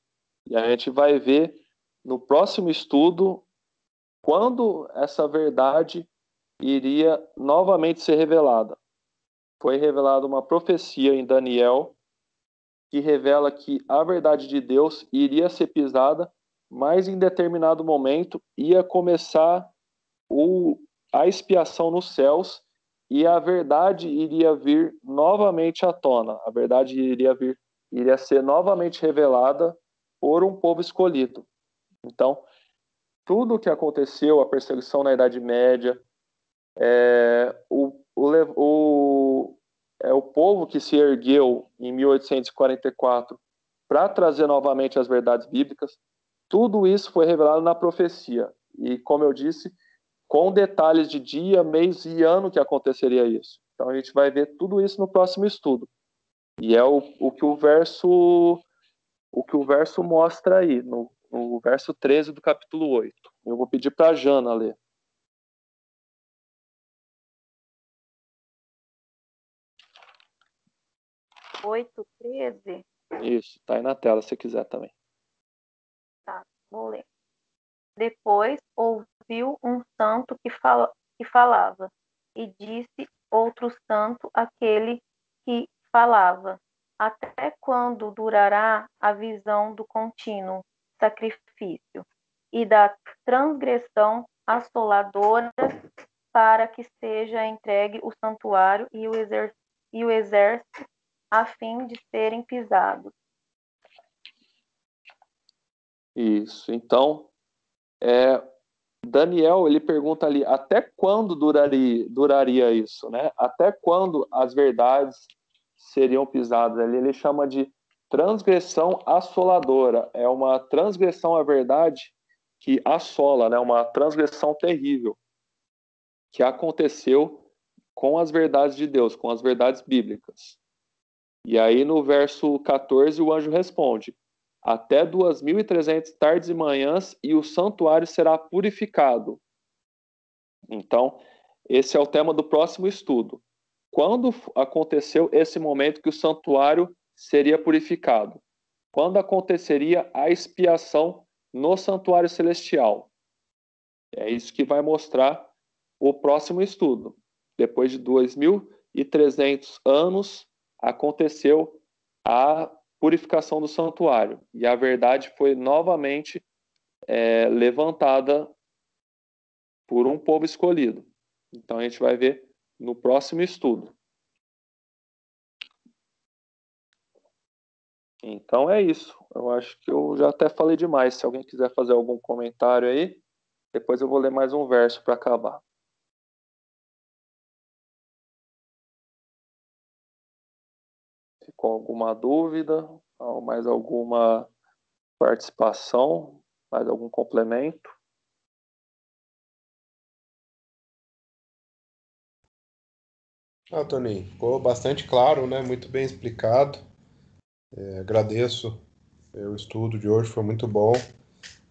E a gente vai ver no próximo estudo quando essa verdade iria novamente ser revelada. Foi revelada uma profecia em Daniel que revela que a verdade de Deus iria ser pisada, mas em determinado momento ia começar a expiação nos céus e a verdade iria vir novamente à tona. A verdade iria ser novamente revelada por um povo escolhido. Então, tudo o que aconteceu, a perseguição na Idade Média, o povo que se ergueu em 1844 para trazer novamente as verdades bíblicas, tudo isso foi revelado na profecia. E, como eu disse, com detalhes de dia, mês e ano que aconteceria isso. Então a gente vai ver tudo isso no próximo estudo. E é o que o verso mostra aí, no verso 13 do capítulo 8. Eu vou pedir para a Jana ler. 8:13. Isso, tá aí na tela se quiser também. Tá, vou ler. Depois ouviu um santo que falava, e disse outro santo àquele que falava: até quando durará a visão do contínuo sacrifício e da transgressão assoladora, para que seja entregue o santuário e o exército, a fim de serem pisados? Isso. Então, Daniel, ele pergunta ali, até quando duraria isso, né? Até quando as verdades seriam pisadas? Ali ele chama de transgressão assoladora. É uma transgressão à verdade que assola, né? Uma transgressão terrível que aconteceu com as verdades de Deus, com as verdades bíblicas. E aí no verso 14 o anjo responde: até 2.300 tardes e manhãs e o santuário será purificado. Então, esse é o tema do próximo estudo. Quando aconteceu esse momento que o santuário seria purificado? Quando aconteceria a expiação no santuário celestial? É isso que vai mostrar o próximo estudo. Depois de 2.300 anos, aconteceu a purificação do santuário. E a verdade foi novamente levantada por um povo escolhido. Então a gente vai ver no próximo estudo. Então é isso. Eu acho que eu já até falei demais. Se alguém quiser fazer algum comentário aí, depois eu vou ler mais um verso para acabar. Ficou alguma dúvida? Ou mais alguma participação? Mais algum complemento? Toninho, ficou bastante claro, né? Muito bem explicado. Agradeço. O estudo de hoje foi muito bom.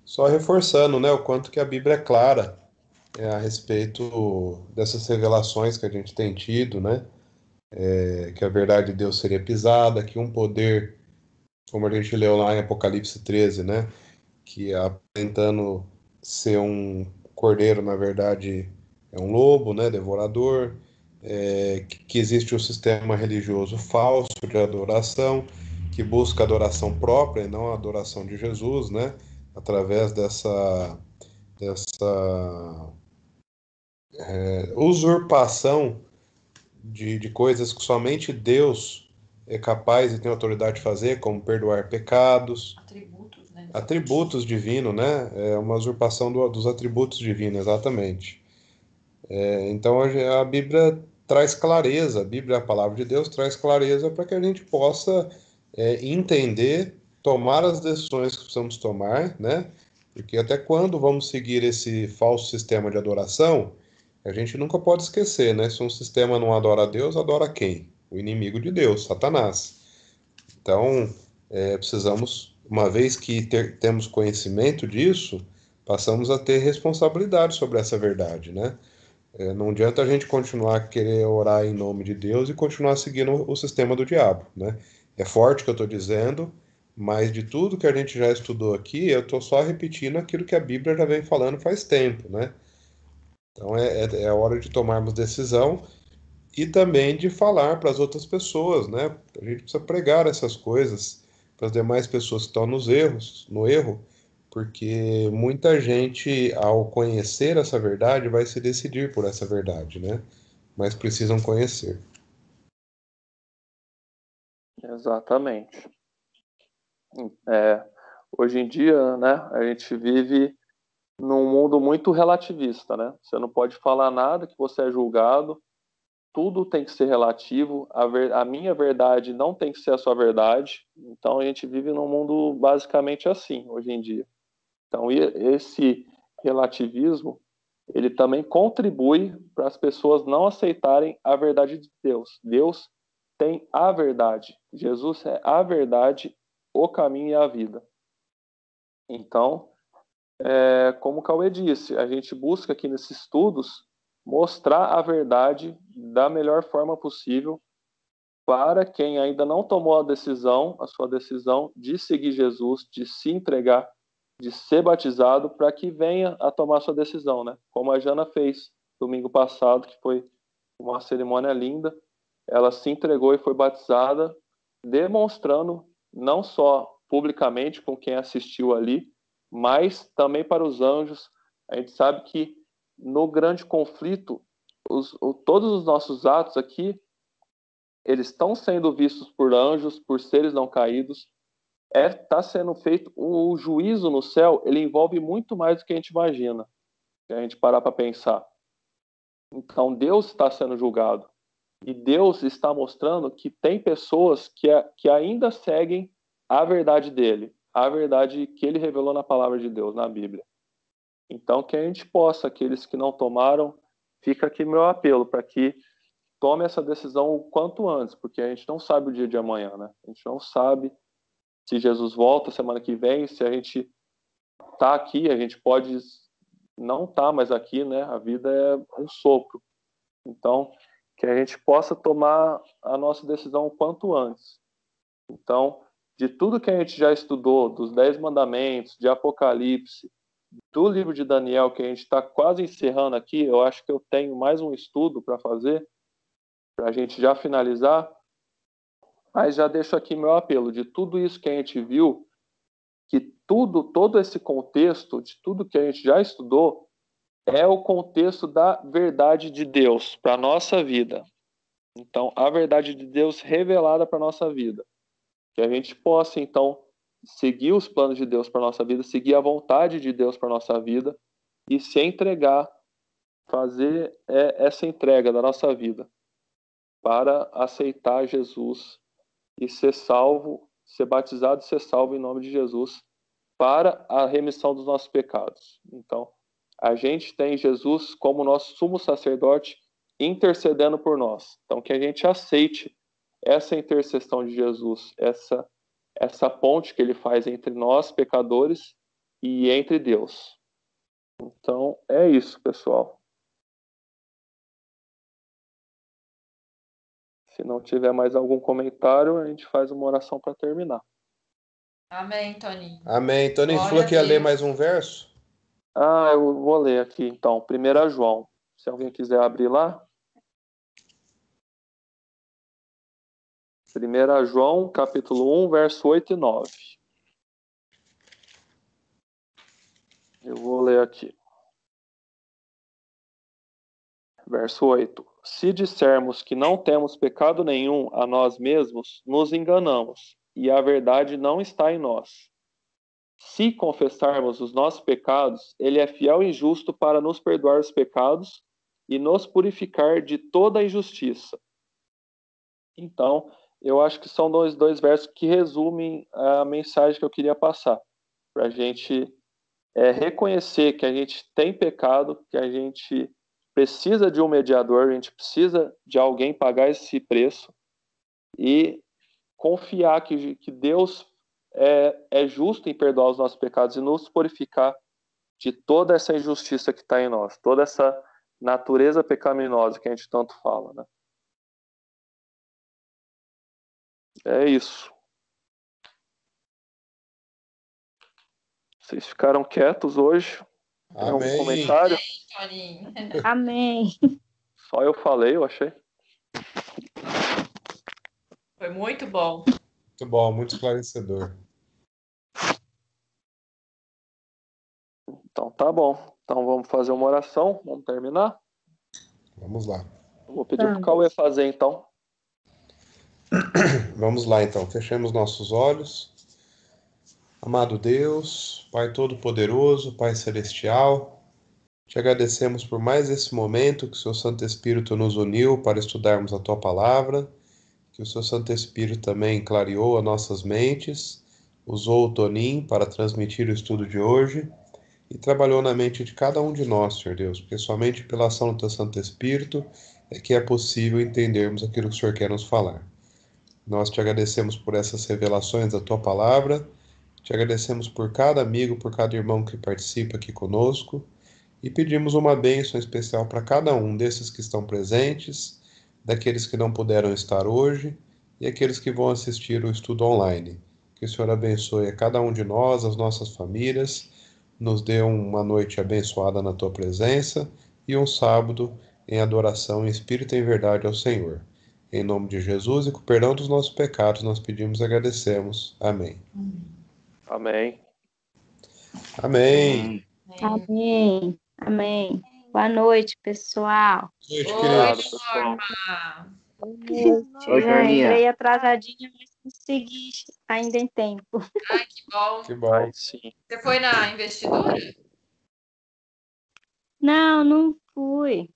Só reforçando, né, o quanto que a Bíblia é clara a respeito dessas revelações que a gente tem tido, né? Que a verdade de Deus seria pisada, que um poder, como a gente leu lá em Apocalipse 13, né? Que aparentando ser um cordeiro, na verdade, é um lobo, né? Devorador. Que existe um sistema religioso falso de adoração, que busca adoração própria e não a adoração de Jesus, né? Através dessa usurpação de coisas que somente Deus é capaz e tem autoridade de fazer, como perdoar pecados. Atributos, né? Atributos divinos, né? É uma usurpação dos atributos divinos, exatamente. Então a Bíblia traz clareza, a Bíblia, a palavra de Deus, traz clareza para que a gente possa entender, tomar as decisões que precisamos tomar, né? Porque até quando vamos seguir esse falso sistema de adoração, a gente nunca pode esquecer, né? Se um sistema não adora a Deus, adora quem? O inimigo de Deus, Satanás. Então, precisamos, uma vez que temos conhecimento disso, passamos a ter responsabilidade sobre essa verdade, né? Não adianta a gente continuar a querer orar em nome de Deus e continuar seguindo o sistema do diabo, né? É forte o que eu estou dizendo, mas de tudo que a gente já estudou aqui, eu estou só repetindo aquilo que a Bíblia já vem falando faz tempo, né? Então é hora de tomarmos decisão e também de falar para as outras pessoas, né? A gente precisa pregar essas coisas para as demais pessoas que estão no erro, porque muita gente, ao conhecer essa verdade, vai se decidir por essa verdade, né? Mas precisam conhecer. Exatamente. Hoje em dia, né, a gente vive num mundo muito relativista, né? Você não pode falar nada que você é julgado, tudo tem que ser relativo, a minha verdade não tem que ser a sua verdade, então a gente vive num mundo basicamente assim, hoje em dia. Então esse relativismo, ele também contribui para as pessoas não aceitarem a verdade de Deus. Deus tem a verdade. Jesus é a verdade, o caminho e a vida. Então, como o Cauê disse, a gente busca aqui nesses estudos mostrar a verdade da melhor forma possível para quem ainda não tomou a sua decisão de seguir Jesus, de se entregar, de ser batizado, para que venha a tomar sua decisão, né? Como a Jana fez domingo passado, que foi uma cerimônia linda. Ela se entregou e foi batizada, demonstrando não só publicamente com quem assistiu ali, mas também para os anjos. A gente sabe que no grande conflito, todos os nossos atos aqui, eles estão sendo vistos por anjos, por seres não caídos. Está sendo feito o juízo no céu, ele envolve muito mais do que a gente imagina, se a gente parar para pensar. Então Deus está sendo julgado. E Deus está mostrando que tem pessoas que ainda seguem a verdade dele, a verdade que ele revelou na palavra de Deus, na Bíblia. Então, que a gente possa, aqueles que não tomaram, fica aqui meu apelo para que tome essa decisão o quanto antes, porque a gente não sabe o dia de amanhã, né? A gente não sabe se Jesus volta semana que vem, se a gente está aqui, a gente pode não estar mais aqui, né? A vida é um sopro. Então, que a gente possa tomar a nossa decisão o quanto antes. Então, de tudo que a gente já estudou, dos 10 mandamentos, de Apocalipse, do livro de Daniel, que a gente está quase encerrando aqui, eu acho que eu tenho mais um estudo para fazer, para a gente já finalizar, mas já deixo aqui meu apelo, de tudo isso que a gente viu, que todo esse contexto, de tudo que a gente já estudou, é o contexto da verdade de Deus para a nossa vida. Então, a verdade de Deus revelada para a nossa vida. Que a gente possa, então, seguir os planos de Deus para a nossa vida, seguir a vontade de Deus para a nossa vida e se entregar, fazer essa entrega da nossa vida para aceitar Jesus e ser salvo, ser batizado e ser salvo em nome de Jesus para a remissão dos nossos pecados. Então, a gente tem Jesus como nosso sumo sacerdote intercedendo por nós. Então, que a gente aceite essa intercessão de Jesus, essa ponte que ele faz entre nós, pecadores, e entre Deus. Então, é isso, pessoal. Se não tiver mais algum comentário, a gente faz uma oração para terminar. Amém, Toninho. Amém. Toninho, Glória falou que ia a ler Deus. mais um verso? Eu vou ler aqui, então. 1 João. Se alguém quiser abrir lá. 1 João, capítulo 1, verso 8 e 9. Eu vou ler aqui. Verso 8. Se dissermos que não temos pecado nenhum a nós mesmos, nos enganamos, e a verdade não está em nós. Se confessarmos os nossos pecados, ele é fiel e justo para nos perdoar os pecados e nos purificar de toda a injustiça. Então, eu acho que são dois versos que resumem a mensagem que eu queria passar. Para a gente reconhecer que a gente tem pecado, que a gente precisa de um mediador, a gente precisa de alguém pagar esse preço e confiar que Deus é justo em perdoar os nossos pecados e nos purificar de toda essa injustiça que está em nós, toda essa natureza pecaminosa que a gente tanto fala, né? É isso. Vocês ficaram quietos hoje? Tem algum Amém. comentário? Toninho. Amém. Só eu falei, eu achei. Foi muito bom. Muito bom, muito esclarecedor. Então tá bom. Então vamos fazer uma oração, vamos terminar? Vamos lá. Eu vou pedir pro Cauê fazer então. Vamos lá, então. Fechemos nossos olhos. Amado Deus, Pai Todo-Poderoso, Pai Celestial, te agradecemos por mais esse momento que o Seu Santo Espírito nos uniu para estudarmos a Tua Palavra, que o Seu Santo Espírito também clareou as nossas mentes, usou o Toninho para transmitir o estudo de hoje, e trabalhou na mente de cada um de nós, Senhor Deus, porque somente pela ação do Teu Santo Espírito é que é possível entendermos aquilo que o Senhor quer nos falar. Nós te agradecemos por essas revelações da Tua Palavra, te agradecemos por cada amigo, por cada irmão que participa aqui conosco, e pedimos uma bênção especial para cada um desses que estão presentes, daqueles que não puderam estar hoje e aqueles que vão assistir o estudo online. Que o Senhor abençoe a cada um de nós, as nossas famílias, nos dê uma noite abençoada na Tua presença e um sábado em adoração em espírito e em verdade ao Senhor. Em nome de Jesus e com o perdão dos nossos pecados, nós pedimos e agradecemos. Amém. Amém. Amém. Amém. Amém. Boa noite, pessoal. Boa noite, Oi, Obrigado, queridos. pessoal. Norma. Oi, Norminha. Entrei atrasadinha, mas consegui ainda em tempo. Ai, que bom. Que bom. Aí sim. Você foi na investidura? Não fui.